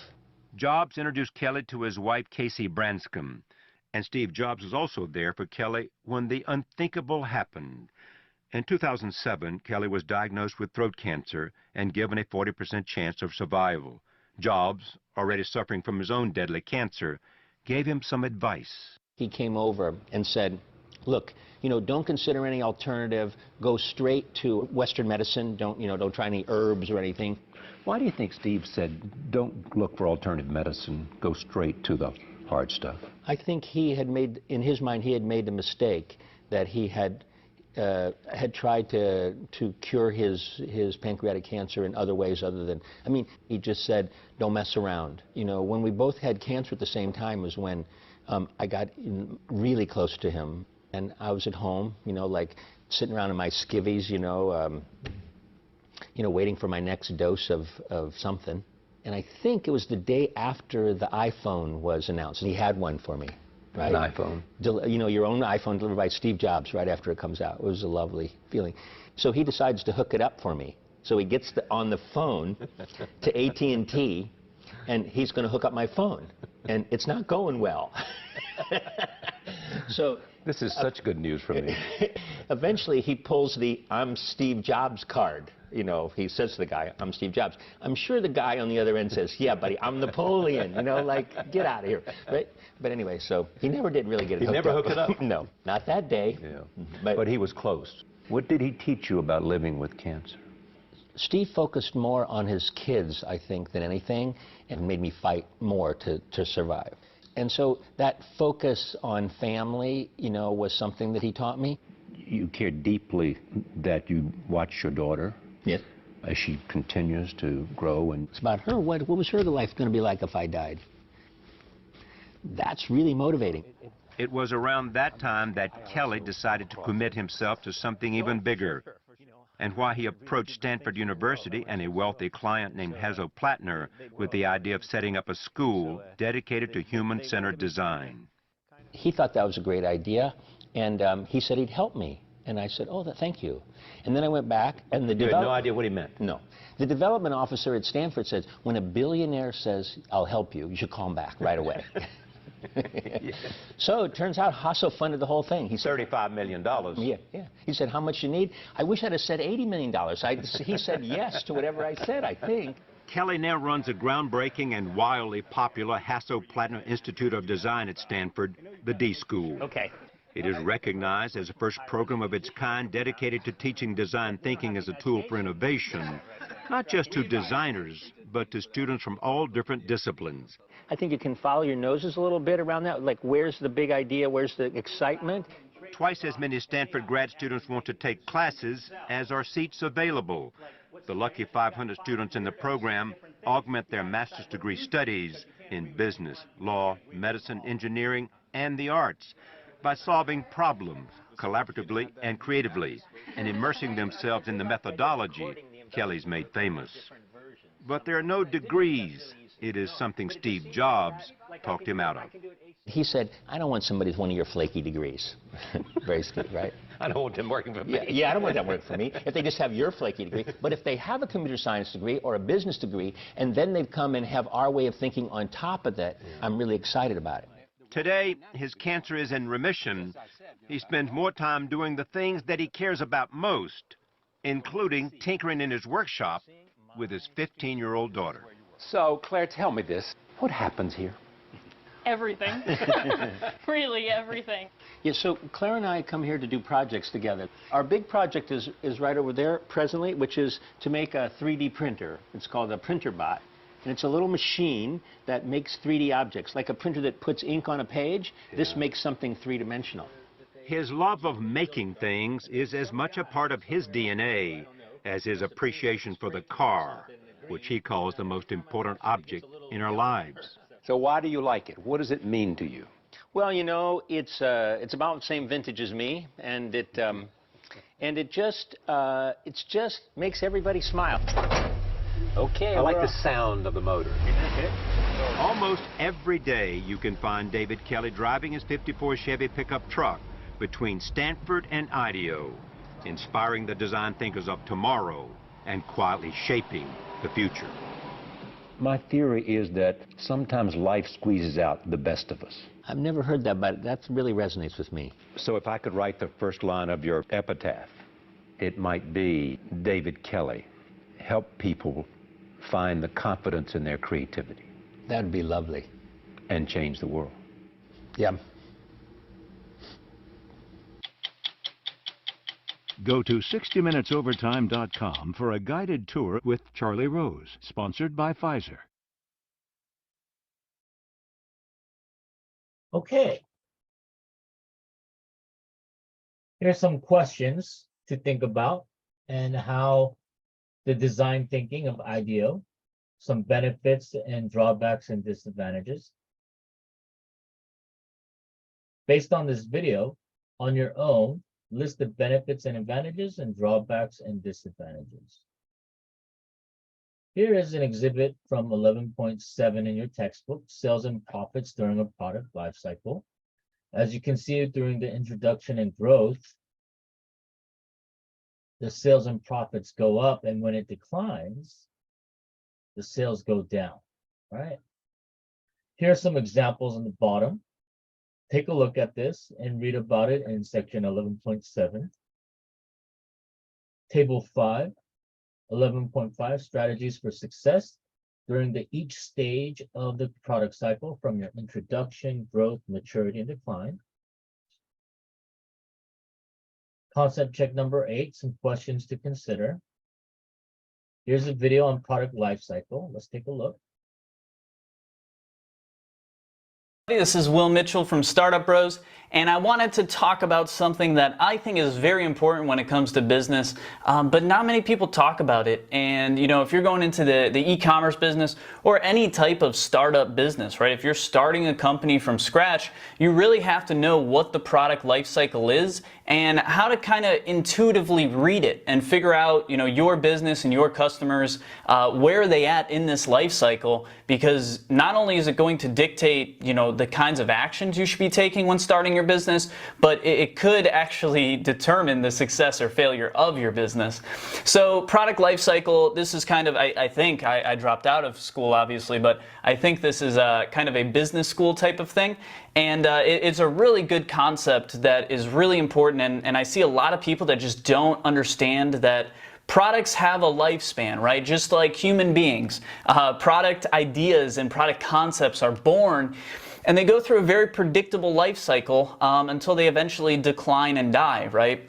Jobs introduced Kelly to his wife, Casey Branscombe. And Steve Jobs was also there for Kelly when the unthinkable happened. In 2007, Kelly was diagnosed with throat cancer and given a 40% chance of survival. Jobs, already suffering from his own deadly cancer, gave him some advice. He came over and said, look, you know, don't consider any alternative. Go straight to Western medicine. Don't try any herbs or anything. Why do you think Steve said, don't look for alternative medicine, go straight to the hard stuff? I think he had made, in his mind, he had made a mistake that he had tried to cure his pancreatic cancer in other ways other than, I mean, he just said, don't mess around. You know, when we both had cancer at the same time was when I got really close to him. And I was at home, you know, like sitting around in my skivvies, you know, waiting for my next dose of something. And I think it was the day after the iPhone was announced. And he had one for me, right? An iPhone. You know, your own iPhone delivered by Steve Jobs right after it comes out. It was a lovely feeling. So he decides to hook it up for me. So he gets on the phone to AT&T, and he's going to hook up my phone. And it's not going well. So this is such good news for me. Eventually, he pulls the I'm Steve Jobs card. You know, he says to the guy, I'm Steve Jobs. I'm sure the guy on the other end says, yeah, buddy, I'm Napoleon. You know, like, get out of here. Right? But anyway, so he never did really get it hooked up. He never hooked it up? No, not that day. Yeah. But he was close. What did he teach you about living with cancer? Steve focused more on his kids, I think, than anything, and made me fight more to survive. And so that focus on family, you know, was something that he taught me. You care deeply that you watch your daughter. Yes. As she continues to grow. And it's about her. What was her life going to be like if I died? That's really motivating. It was around that time that Kelly decided to commit himself to something even bigger. and why he approached Stanford University and a wealthy client named Hasso Plattner with the idea of setting up a school dedicated to human-centered design. He thought that was a great idea, and he said he'd help me. And I said, oh, thank you. And then I went back, and the You had no idea what he meant? No. The development officer at Stanford said, when a billionaire says, I'll help you, you should call him back right away. So it turns out Hasso funded the whole thing. He said, $35 million. Yeah. He said, how much you need? I wish I'd have said $80 million. He said yes to whatever I said, I think. Kelly now runs a groundbreaking and wildly popular Hasso Plattner Institute of Design at Stanford, the D School. Okay. It is recognized as the first program of its kind dedicated to teaching design thinking as a tool for innovation, not just to designers, but to students from all different disciplines. I think you can follow your noses a little bit around that, like where's the big idea, where's the excitement? Twice as many Stanford grad students want to take classes as are seats available. The lucky 500 students in the program augment their master's degree studies in business, law, medicine, engineering, and the arts by solving problems collaboratively and creatively and immersing themselves in the methodology Kelly's made famous. But there are no degrees. It is something Steve Jobs talked him out of. He said, I don't want somebody with one of your flaky degrees. Very sweet, right? I don't want them working for me. Yeah, I don't want them working for me. If they just have your flaky degree. But if they have a computer science degree or a business degree, and then they've come and have our way of thinking on top of that, I'm really excited about it. Today, his cancer is in remission. He spends more time doing the things that he cares about most, including tinkering in his workshop with his 15-year-old daughter. So, Claire, tell me this. What happens here? Everything. Really everything. Yeah, so Claire and I come here to do projects together. Our big project is right over there presently, which is to make a 3D printer. It's called a PrinterBot. And it's a little machine that makes 3D objects, like a printer that puts ink on a page. This makes something three-dimensional. His love of making things is as much a part of his DNA as his appreciation for the car, which he calls the most important object in our lives. So why do you like it? What does it mean to you? Well, you know, it's about the same vintage as me, and it just makes everybody smile. Okay. I like the sound of the motor. Almost every day you can find David Kelly driving his '54 Chevy pickup truck between Stanford and IDEO, inspiring the design thinkers of tomorrow and quietly shaping the future. My theory is that sometimes life squeezes out the best of us. I've never heard that, but that really resonates with me. So if I could write the first line of your epitaph, it might be, David Kelly, help people find the confidence in their creativity. That'd be lovely. And change the world. Yeah. Go to 60minutesovertime.com for a guided tour with Charlie Rose, sponsored by Pfizer. Okay. Here's some questions to think about and how the design thinking of IDEO, some benefits and drawbacks and disadvantages. Based on this video, on your own, list the benefits and advantages and drawbacks and disadvantages. Here is an exhibit from 11.7 in your textbook, Sales and Profits During a Product Life Cycle. As you can see during the introduction and growth, the sales and profits go up, and when it declines, the sales go down, right? Here are some examples on the bottom. Take a look at this and read about it in section 11.7. Table 5, 11.5, strategies for success during each stage of the product cycle from your introduction, growth, maturity, and decline. Concept check number 8, some questions to consider. Here's a video on product life cycle. Let's take a look. This is Will Mitchell from Startup Bros, and I wanted to talk about something that I think is very important when it comes to business, but not many people talk about it. And you know, if you're going into the e-commerce business or any type of startup business, right? If you're starting a company from scratch, you really have to know what the product life cycle is and how to kind of intuitively read it and figure out, you know, your business and your customers, where are they at in this life cycle, because not only is it going to dictate, you know, the kinds of actions you should be taking when starting your business, but it could actually determine the success or failure of your business. So product life cycle, this is kind of, I think, I dropped out of school obviously, but I think this is kind of a business school type of thing. And it's a really good concept that is really important, and I see a lot of people that just don't understand that products have a lifespan, right? Just like human beings. Product ideas and product concepts are born, and they go through a very predictable life cycle until they eventually decline and die, right?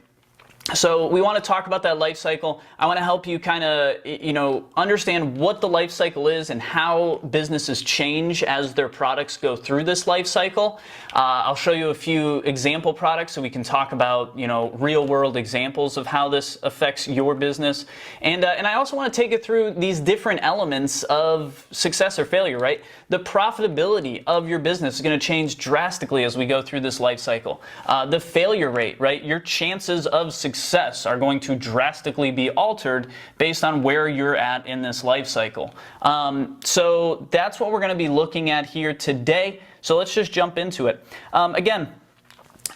So we want to talk about that life cycle. I want to help you kind of, you know, understand what the life cycle is and how businesses change as their products go through this life cycle. I'll show you a few example products so we can talk about, you know, real world examples of how this affects your business. And I also want to take it through these different elements of success or failure, right? The profitability of your business is going to change drastically as we go through this life cycle. The failure rate, right? Your chances of success are going to drastically be altered based on where you're at in this life cycle. So that's what we're going to be looking at here today. So let's just jump into it. Again,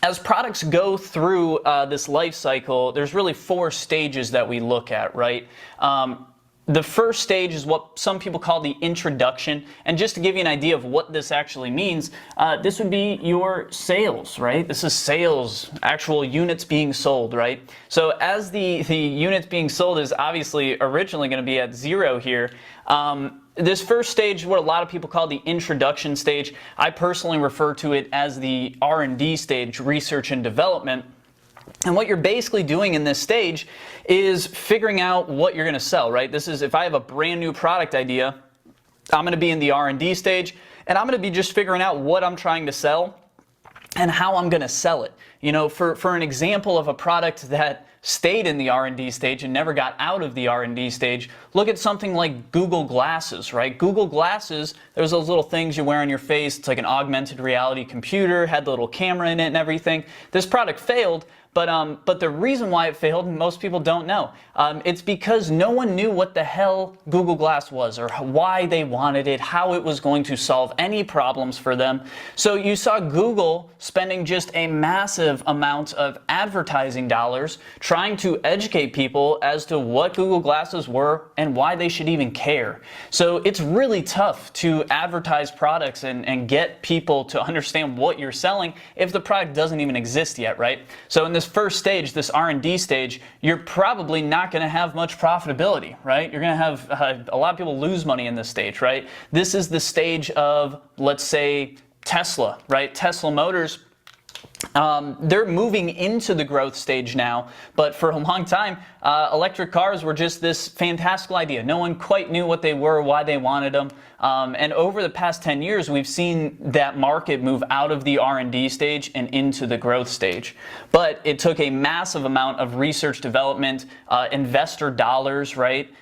as products go through this life cycle, there's really 4 stages that we look at, right? The first stage is what some people call the introduction, and just to give you an idea of what this actually means, this would be your sales, right? This is sales, actual units being sold, right? So as the units being sold is obviously originally going to be at 0 here, this first stage, what a lot of people call the introduction stage, I personally refer to it as the R&D stage, research and development. And what you're basically doing in this stage is figuring out what you're going to sell, right? This is, if I have a brand new product idea, I'm going to be in the R&D stage, and I'm going to be just figuring out what I'm trying to sell and how I'm going to sell it. You know, for an example of a product that stayed in the R&D stage and never got out of the R&D stage, look at something like Google Glasses, right? Google Glasses, there's those little things you wear on your face. It's like an augmented reality computer, had the little camera in it and everything. This product failed, but the reason why it failed, most people don't know. It's because no one knew what the hell Google Glass was, or why they wanted it, how it was going to solve any problems for them. So you saw Google spending just a massive amount of advertising dollars trying to educate people as to what Google Glasses were and why they should even care. So it's really tough to advertise products and get people to understand what you're selling if the product doesn't even exist yet, right? So in this first stage, this R&D stage, you're probably not going to have much profitability, right? You're going to have a lot of people lose money in this stage, right? This is the stage of, let's say, Tesla, right? Tesla Motors, they're moving into the growth stage now, but for a long time, electric cars were just this fantastical idea. No one quite knew what they were, why they wanted them. And over the past 10 years, we've seen that market move out of the R&D stage and into the growth stage. But it took a massive amount of research development, investor dollars, right?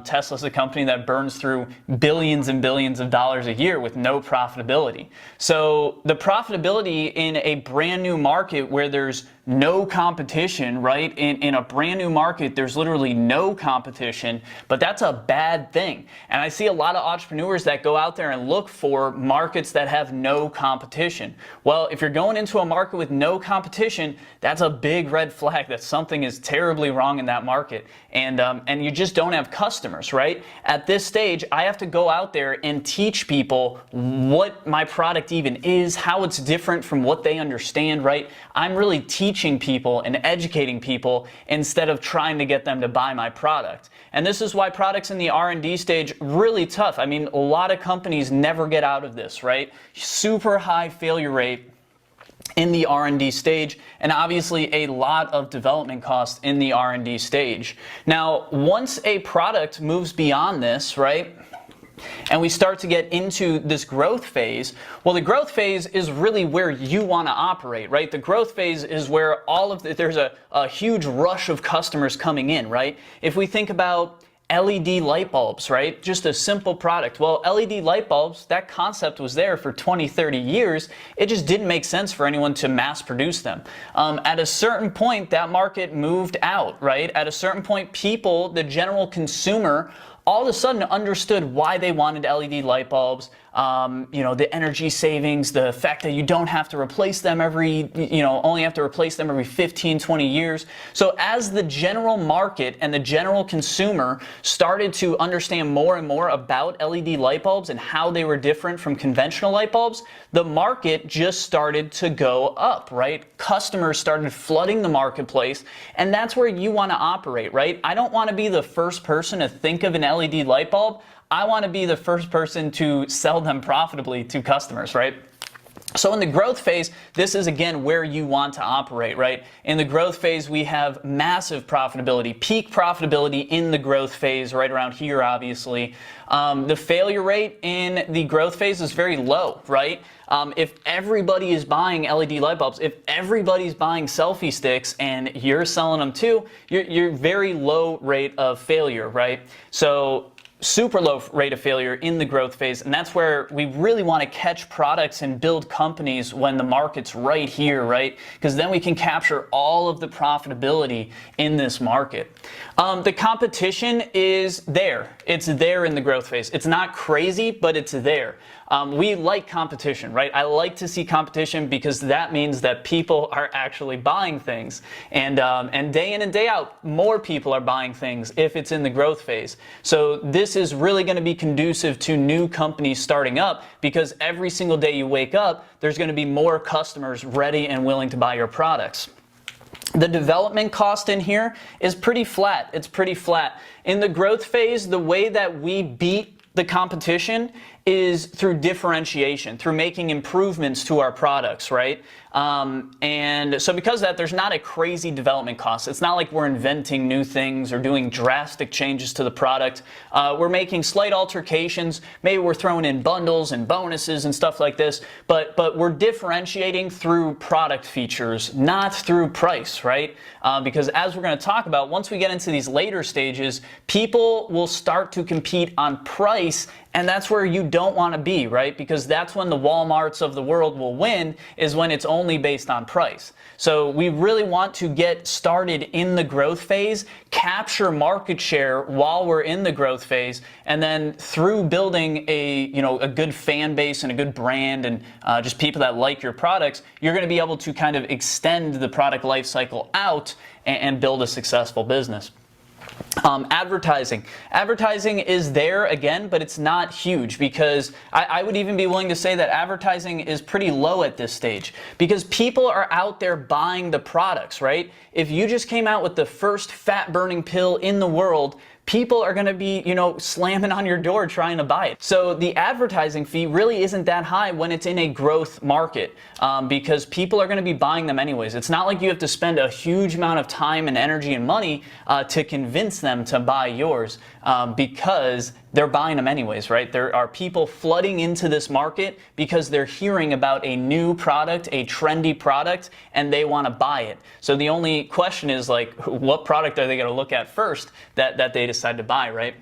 Tesla's a company that burns through billions and billions of dollars a year with no profitability. So the profitability in a brand new market where there's no competition, right? In a brand new market, there's literally no competition, but that's a bad thing. And I see a lot of entrepreneurs that go out there and look for markets that have no competition. Well, if you're going into a market with no competition, that's a big red flag that something is terribly wrong in that market. And you just don't have customers, right? At this stage, I have to go out there and teach people what my product even is, how it's different from what they understand, right? I'm really teaching people and educating people instead of trying to get them to buy my product. And this is why products in the R&D stage really tough. I mean, a lot of companies never get out of this, right? Super high failure rate in the R&D stage, and obviously a lot of development costs in the R&D stage. Now, once a product moves beyond this, right, and we start to get into this growth phase, well, the growth phase is really where you want to operate, right? The growth phase is where there's a huge rush of customers coming in, right? If we think about LED light bulbs, right? Just a simple product. Well, LED light bulbs, that concept was there for 20, 30 years. It just didn't make sense for anyone to mass produce them. At a certain point, that market moved out, right? At a certain point, people, the general consumer, all of a sudden understood why they wanted LED light bulbs. You know, the energy savings, the fact that you don't have to replace them only have to replace them every 15, 20 years. So as the general market and the general consumer started to understand more and more about LED light bulbs and how they were different from conventional light bulbs, the market just started to go up, right? Customers started flooding the marketplace, and that's where you want to operate, right? I don't want to be the first person to think of an LED light bulb. I want to be the first person to sell them profitably to customers, right? So in the growth phase, this is again where you want to operate, right? In the growth phase, we have massive profitability, peak profitability in the growth phase, right around here, obviously. The failure rate in the growth phase is very low, right? If everybody is buying LED light bulbs, if everybody's buying selfie sticks and you're selling them too, you're very low rate of failure, right? So super low rate of failure in the growth phase, and that's where we really want to catch products and build companies when the market's right here, right? Because then we can capture all of the profitability in this market. The competition is there. It's there in the growth phase. It's not crazy, but it's there. We like competition, right? I like to see competition because that means that people are actually buying things. And day in and day out, more people are buying things if it's in the growth phase. So this is really going to be conducive to new companies starting up, because every single day you wake up, there's going to be more customers ready and willing to buy your products. The development cost in here is pretty flat. It's pretty flat. In the growth phase, the way that we beat the competition is through differentiation, through making improvements to our products, right? And so because of that, there's not a crazy development cost. It's not like we're inventing new things or doing drastic changes to the product. We're making slight alterations. Maybe we're throwing in bundles and bonuses and stuff like this, but we're differentiating through product features, not through price, right? Because as we're going to talk about, once we get into these later stages, people will start to compete on price, and that's where you don't want to be, right? Because that's when the Walmarts of the world will win, is when it's only based on price. So we really want to get started in the growth phase, capture market share while we're in the growth phase, and then through building a good fan base and a good brand and just people that like your products, you're going to be able to kind of extend the product life cycle out and build a successful business. Advertising. Advertising is there again, but it's not huge, because I would even be willing to say that advertising is pretty low at this stage, because people are out there buying the products, right? If you just came out with the first fat burning pill in the world, people are going to be, slamming on your door trying to buy it. So the advertising fee really isn't that high when it's in a growth market, because people are going to be buying them anyways. It's not like you have to spend a huge amount of time and energy and money to convince them to buy yours, because they're buying them anyways, right? There are people flooding into this market because they're hearing about a new product, a trendy product, and they want to buy it. So the only question is, like, what product are they going to look at first that they decide to buy, right?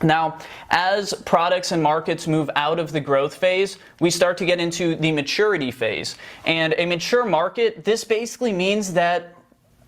Now, as products and markets move out of the growth phase, we start to get into the maturity phase. And a mature market, this basically means that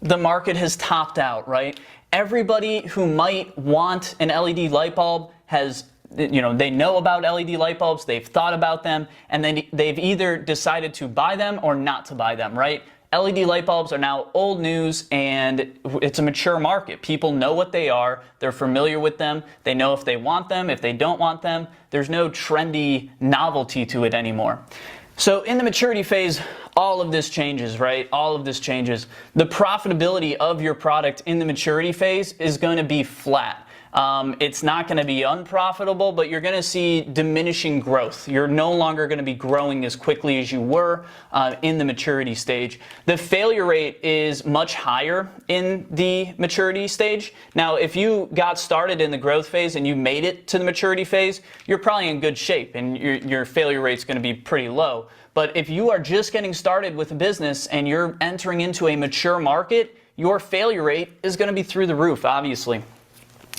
the market has topped out, right? Everybody who might want an LED light bulb has, they know about LED light bulbs, they've thought about them, and then they've either decided to buy them or not to buy them, right? LED light bulbs are now old news, and it's a mature market. People know what they are, they're familiar with them, they know if they want them, if they don't want them. There's no trendy novelty to it anymore. So in the maturity phase, all of this changes, right? All of this changes. The profitability of your product in the maturity phase is going to be flat. It's not going to be unprofitable, but you're going to see diminishing growth. You're no longer going to be growing as quickly as you were in the maturity stage. The failure rate is much higher in the maturity stage. Now, if you got started in the growth phase and you made it to the maturity phase, you're probably in good shape and your failure rate's going to be pretty low. But if you are just getting started with a business and you're entering into a mature market, your failure rate is going to be through the roof, obviously.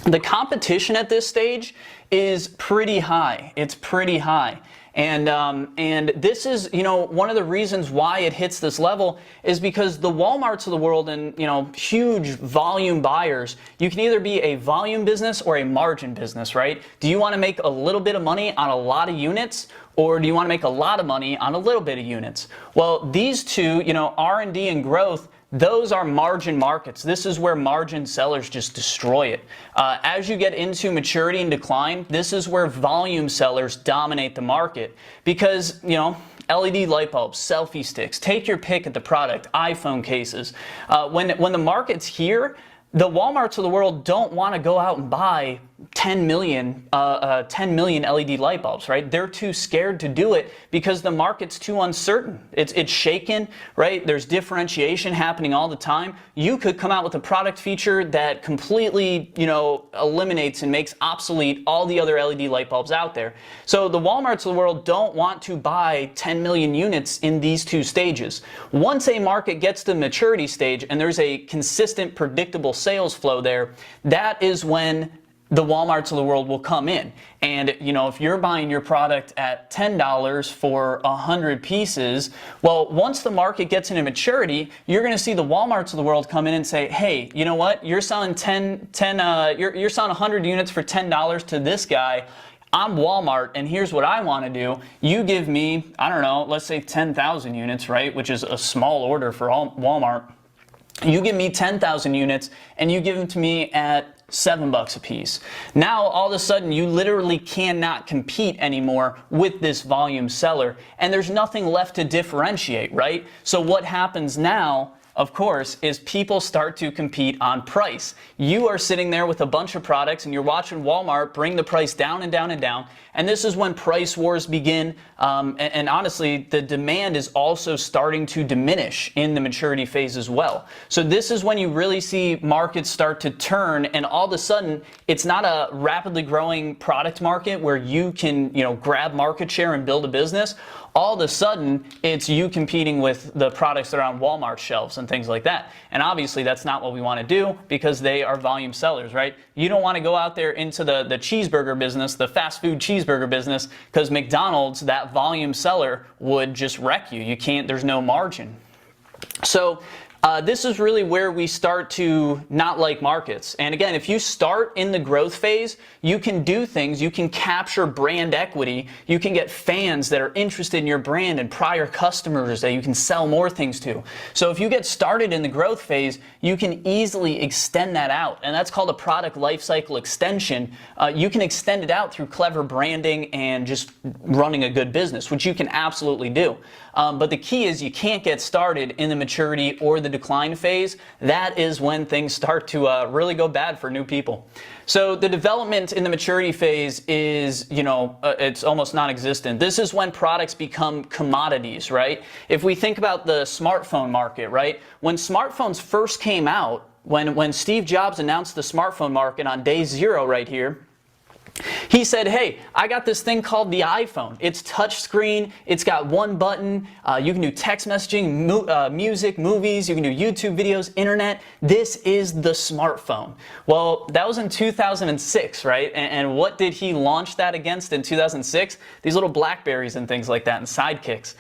The competition at this stage is pretty high. It's pretty high. And this is, one of the reasons why it hits this level is because the Walmarts of the world and, huge volume buyers, you can either be a volume business or a margin business, right? Do you want to make a little bit of money on a lot of units, or do you want to make a lot of money on a little bit of units? Well, these two, R&D and growth, those are margin markets. This is where margin sellers just destroy it. As you get into maturity and decline, this is where volume sellers dominate the market because, LED light bulbs, selfie sticks, take your pick at the product, iPhone cases. When the market's here, the Walmarts of the world don't want to go out and buy 10 million LED light bulbs, right? They're too scared to do it because the market's too uncertain. It's shaken, right? There's differentiation happening all the time. You could come out with a product feature that completely, eliminates and makes obsolete all the other LED light bulbs out there. So the Walmarts of the world don't want to buy 10 million units in these two stages. Once a market gets to the maturity stage and there's a consistent, predictable sales flow there, that is when the Walmarts of the world will come in. And, if you're buying your product at $10 for 100 pieces, well, once the market gets into maturity, you're going to see the Walmarts of the world come in and say, hey, you know what? You're selling you're selling 100 units for $10 to this guy. I'm Walmart, and here's what I want to do. You give me, I don't know, let's say 10,000 units, right? Which is a small order for Walmart. You give me 10,000 units, and you give them to me at $7 a piece. Now, all of a sudden, you literally cannot compete anymore with this volume seller, and there's nothing left to differentiate, right? So what happens now, of course, is people start to compete on price. You are sitting there with a bunch of products and you're watching Walmart bring the price down and down and down. And this is when price wars begin. And honestly, the demand is also starting to diminish in the maturity phase as well. So this is when you really see markets start to turn, and all of a sudden, it's not a rapidly growing product market where you can, grab market share and build a business. All of a sudden, it's you competing with the products that are on Walmart shelves and things like that. And obviously, that's not what we want to do because they are volume sellers, right? You don't want to go out there into the cheeseburger business, the fast food cheeseburger business, because McDonald's, that volume seller, would just wreck you. You can't, there's no margin. So this is really where we start to not like markets. And again, if you start in the growth phase, you can do things. You can capture brand equity. You can get fans that are interested in your brand and prior customers that you can sell more things to. So if you get started in the growth phase, you can easily extend that out. And that's called a product lifecycle extension. You can extend it out through clever branding and just running a good business, which you can absolutely do. But the key is you can't get started in the maturity or the decline phase. That is when things start to really go bad for new people. So the development in the maturity phase is, it's almost non-existent. This is when products become commodities, right? If we think about the smartphone market, right? When smartphones first came out, when Steve Jobs announced the smartphone market on day 0 right here, he said, hey, I got this thing called the iPhone. It's touchscreen. It's got one button. You can do text messaging, music, movies. You can do YouTube videos, internet. This is the smartphone. Well, that was in 2006, right? And what did he launch that against in 2006? These little Blackberries and things like that and Sidekicks.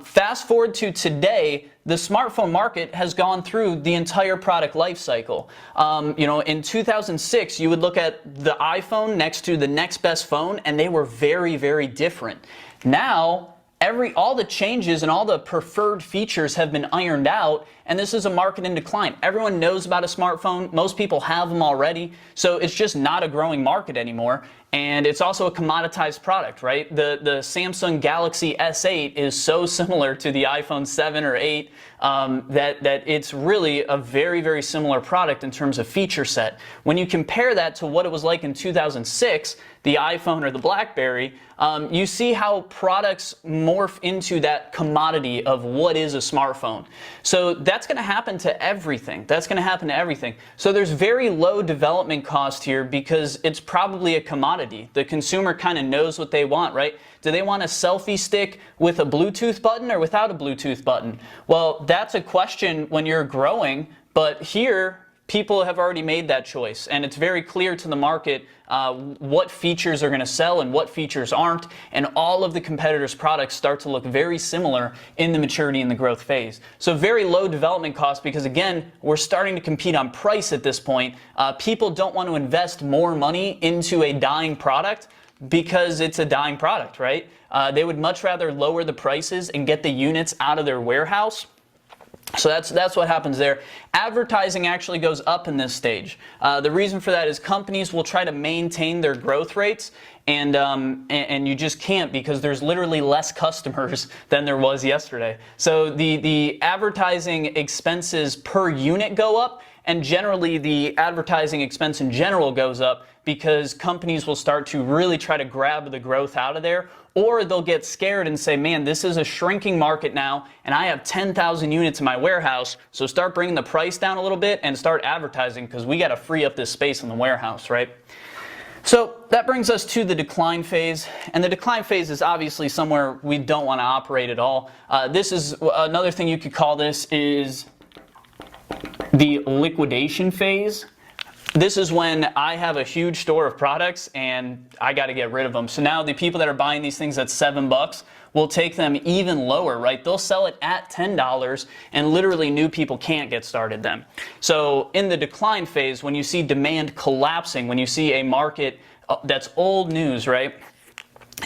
Fast forward to today, the smartphone market has gone through the entire product life cycle. In 2006, you would look at the iPhone next to the next best phone, and they were very, very different. Now, all the changes and all the preferred features have been ironed out, and this is a market in decline. Everyone knows about a smartphone. Most people have them already, so it's just not a growing market anymore. And it's also a commoditized product, right? The Samsung Galaxy S8 is so similar to the iPhone 7 or 8 that it's really a very, very similar product in terms of feature set. When you compare that to what it was like in 2006, the iPhone or the BlackBerry, you see how products morph into that commodity of what is a smartphone. So that's going to happen to everything. That's going to happen to everything. So there's very low development cost here because it's probably a commodity. The consumer kind of knows what they want, right? Do they want a selfie stick with a Bluetooth button or without a Bluetooth button? Well, that's a question when you're growing, but here, people have already made that choice, and it's very clear to the market what features are going to sell and what features aren't, and all of the competitors' products start to look very similar in the maturity and the growth phase. So very low development costs because, again, we're starting to compete on price at this point. People don't want to invest more money into a dying product because it's a dying product, right? They would much rather lower the prices and get the units out of their warehouse. So that's what happens there. Advertising actually goes up in this stage. The reason for that is companies will try to maintain their growth rates, and you just can't because there's literally less customers than there was yesterday. So the advertising expenses per unit go up, and generally the advertising expense in general goes up because companies will start to really try to grab the growth out of there, or they'll get scared and say, man, this is a shrinking market now, and I have 10,000 units in my warehouse, so start bringing the price down a little bit and start advertising because we got to free up this space in the warehouse, right? So that brings us to the decline phase, and the decline phase is obviously somewhere we don't want to operate at all. This is another thing you could call this is the liquidation phase. This is when I have a huge store of products and I got to get rid of them. So now the people that are buying these things at $7 will take them even lower, right? They'll sell it at $10 and literally new people can't get started then. So in the decline phase, when you see demand collapsing, when you see a market that's old news, right?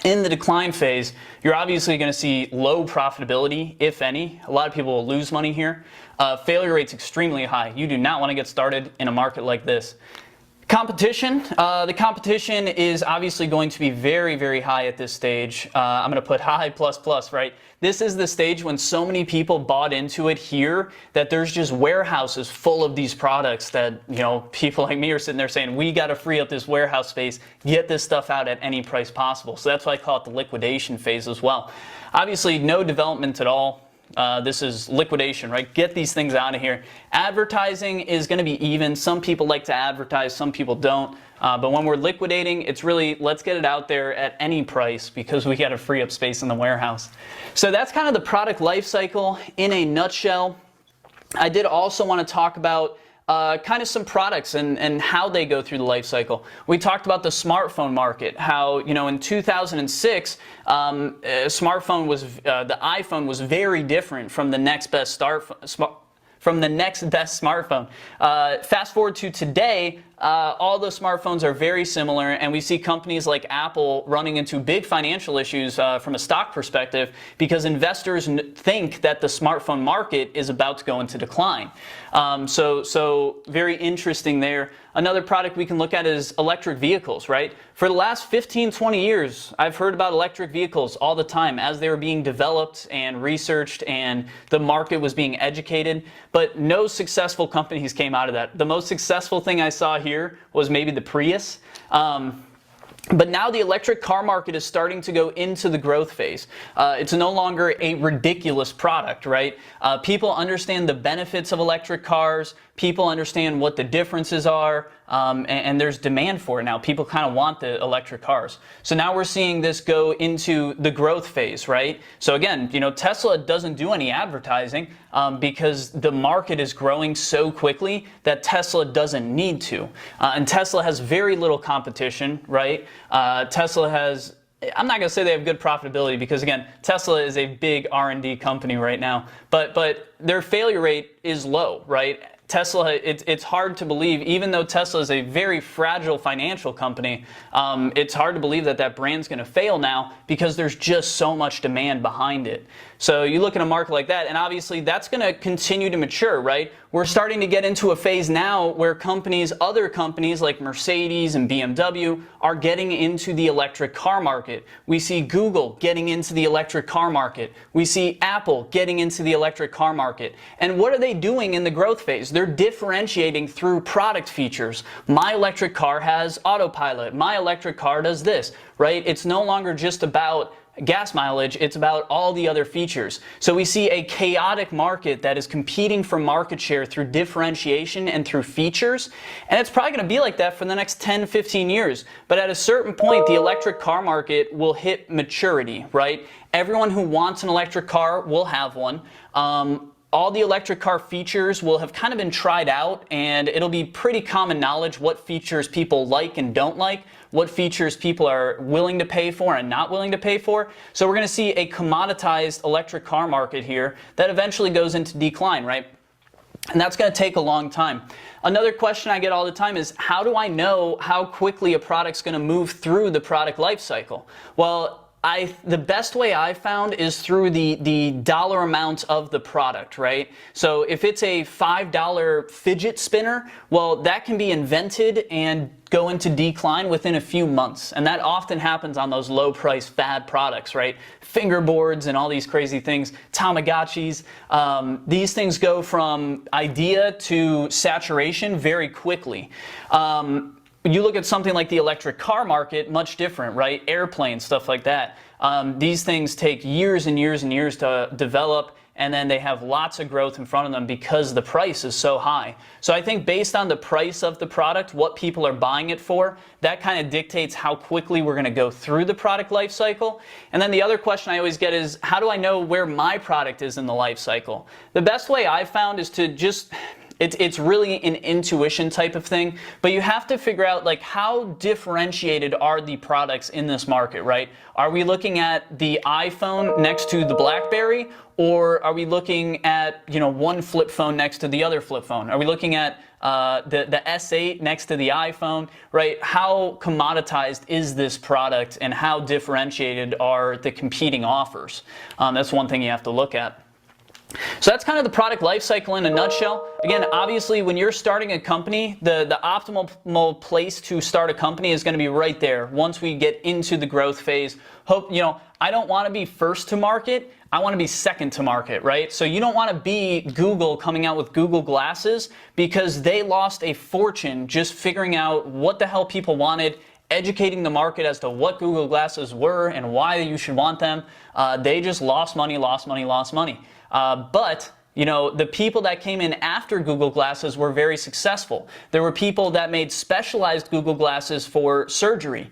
In the decline phase, you're obviously going to see low profitability, if any. A lot of people will lose money here. Failure rate's extremely high. You do not want to get started in a market like this. Competition. The competition is obviously going to be very, very high at this stage. I'm going to put high plus plus, right? This is the stage when so many people bought into it here that there's just warehouses full of these products that, you know, people like me are sitting there saying, we got to free up this warehouse space, get this stuff out at any price possible. So that's why I call it the liquidation phase as well. Obviously, no development at all. This is liquidation, right? Get these things out of here. Advertising is going to be even. Some people like to advertise, some people don't. But when we're liquidating, it's really, let's get it out there at any price because we got to free up space in the warehouse. So that's kind of the product life cycle in a nutshell. I did also want to talk about kind of some products and how they go through the life cycle. We talked about the smartphone market, how, you know, in 2006, the iPhone was very different from the next best smartphone. Fast forward to today, all the smartphones are very similar, and we see companies like Apple running into big financial issues from a stock perspective because investors think that the smartphone market is about to go into decline. So very interesting there. Another product we can look at is electric vehicles, right? For the last 15, 20 years, I've heard about electric vehicles all the time as they were being developed and researched and the market was being educated, but no successful companies came out of that. The most successful thing I saw here was maybe the Prius. But now the electric car market is starting to go into the growth phase. It's no longer a ridiculous product, right? People understand the benefits of electric cars. People understand what the differences are, and there's demand for it now. People kind of want the electric cars. So now we're seeing this go into the growth phase, right? So again, you know, Tesla doesn't do any advertising because the market is growing so quickly that Tesla doesn't need to. And Tesla has very little competition, right? Tesla has, I'm not going to say they have good profitability because, again, Tesla is a big R&D company right now, but their failure rate is low, right? Tesla, it's hard to believe, even though Tesla is a very fragile financial company, it's hard to believe that that brand's going to fail now because there's just so much demand behind it. So you look at a market like that, and obviously that's going to continue to mature, right? We're starting to get into a phase now where companies, other companies like Mercedes and BMW are getting into the electric car market. We see Google getting into the electric car market. We see Apple getting into the electric car market. And what are they doing in the growth phase? They're differentiating through product features. My electric car has autopilot. My electric car does this, right? It's no longer just about gas mileage, it's about all the other features. So we see a chaotic market that is competing for market share through differentiation and through features, and it's probably going to be like that for the next 10, 15 years. But at a certain point, the electric car market will hit maturity, right? Everyone who wants an electric car will have one. All the electric car features will have kind of been tried out, and it'll be pretty common knowledge what features people like and don't like, what features people are willing to pay for and not willing to pay for. So we're going to see a commoditized electric car market here that eventually goes into decline, right? And that's going to take a long time. Another question I get all the time is, how do I know how quickly a product's going to move through the product life cycle? Well, the best way I've found is through the dollar amount of the product, right? So if it's a $5 fidget spinner, well, that can be invented and go into decline within a few months. And that often happens on those low price fad products, right? Fingerboards and all these crazy things, Tamagotchis. These things go from idea to saturation very quickly. You look at something like the electric car market, much different, right? Airplanes, stuff like that. These things take years and years and years to develop, and then they have lots of growth in front of them because the price is so high. So I think based on the price of the product, what people are buying it for, that kind of dictates how quickly we're going to go through the product life cycle. And then the other question I always get is, how do I know where my product is in the life cycle? The best way I've found is to just... It's really an intuition type of thing, but you have to figure out, like, how differentiated are the products in this market, right? Are we looking at the iPhone next to the BlackBerry, or are we looking at, you know, one flip phone next to the other flip phone? Are we looking at the S8 next to the iPhone, right? How commoditized is this product, and how differentiated are the competing offers? That's one thing you have to look at. So that's kind of the product life cycle in a nutshell. Again, obviously, when you're starting a company, the optimal place to start a company is going to be right there once we get into the growth phase. I don't want to be first to market. I want to be second to market, right? So you don't want to be Google coming out with Google Glasses, because they lost a fortune just figuring out what the hell people wanted, educating the market as to what Google Glasses were and why you should want them. They just lost money, lost money, lost money. But you know, the people that came in after Google Glasses were very successful. There were people that made specialized Google Glasses for surgery,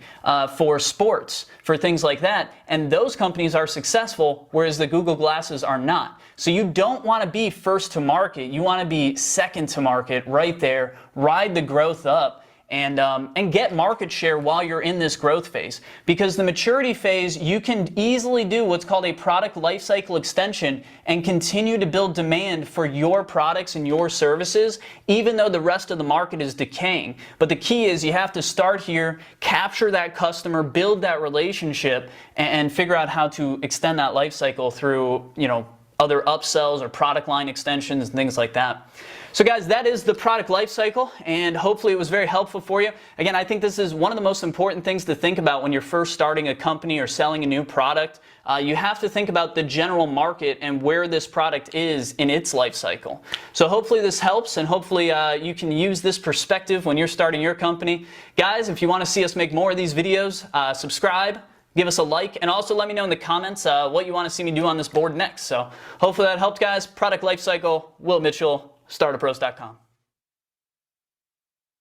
for sports, for things like that, and those companies are successful, whereas the Google Glasses are not. So you don't want to be first to market. You want to be second to market, right there, ride the growth up, and get market share while you're in this growth phase. Because the maturity phase, you can easily do what's called a product lifecycle extension and continue to build demand for your products and your services, even though the rest of the market is decaying. But the key is you have to start here, capture that customer, build that relationship, and figure out how to extend that lifecycle through, you know, other upsells or product line extensions and things like that. So guys, that is the product life cycle, and hopefully it was very helpful for you. Again, I think this is one of the most important things to think about when you're first starting a company or selling a new product. You have to think about the general market and where this product is in its life cycle. So hopefully this helps, and hopefully you can use this perspective when you're starting your company. Guys, if you want to see us make more of these videos, subscribe, give us a like, and also let me know in the comments what you want to see me do on this board next. So hopefully that helped, guys. Product Lifecycle, Will Mitchell, StartupRoast.com.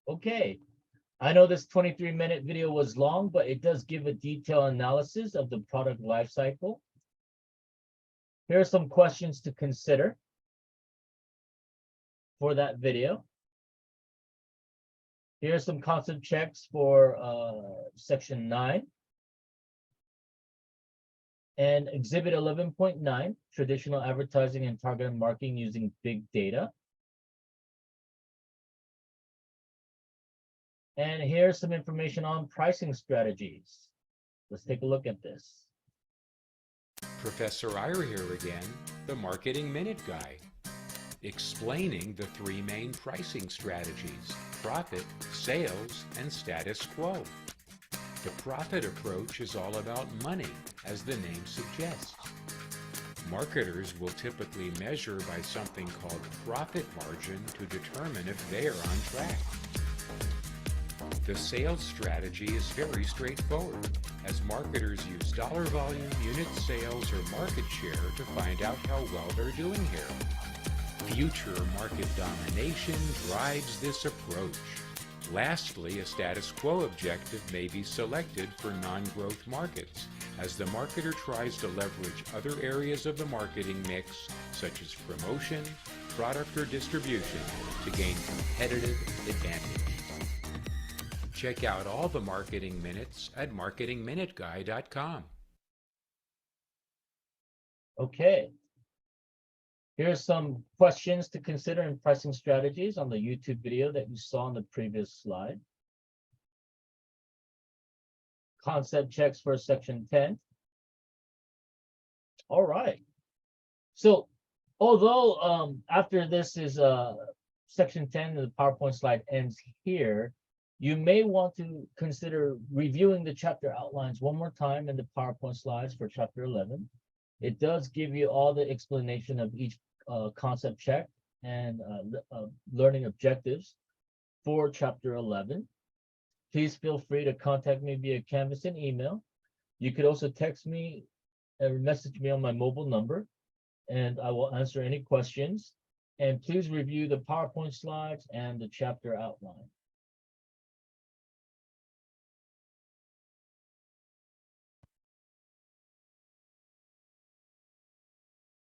Okay, I know this 23-minute video was long, but it does give a detailed analysis of the product lifecycle. Here are some questions to consider for that video. Here are some concept checks for section 9. And exhibit 11.9, traditional advertising and targeted marketing using big data. And here's some information on pricing strategies. Let's take a look at this. Professor Ira here again, the Marketing Minute Guy, explaining the three main pricing strategies: profit, sales, and status quo. The profit approach is all about money, as the name suggests. Marketers will typically measure by something called profit margin to determine if they are on track. The sales strategy is very straightforward, as marketers use dollar volume, unit sales, or market share to find out how well they're doing here. Future market domination drives this approach. Lastly, a status quo objective may be selected for non-growth markets, as the marketer tries to leverage other areas of the marketing mix, such as promotion, product, or distribution, to gain competitive advantage. Check out all the marketing minutes at marketingminuteguy.com. Okay. Here's some questions to consider in pricing strategies on the YouTube video that you saw on the previous slide. Concept checks for section 10. All right. So although after this is section 10, the PowerPoint slide ends here, you may want to consider reviewing the chapter outlines one more time in the PowerPoint slides for chapter 11. It does give you all the explanation of each concept check and learning objectives for chapter 11. Please feel free to contact me via Canvas and email. You could also text me or message me on my mobile number, and I will answer any questions. And please review the PowerPoint slides and the chapter outline.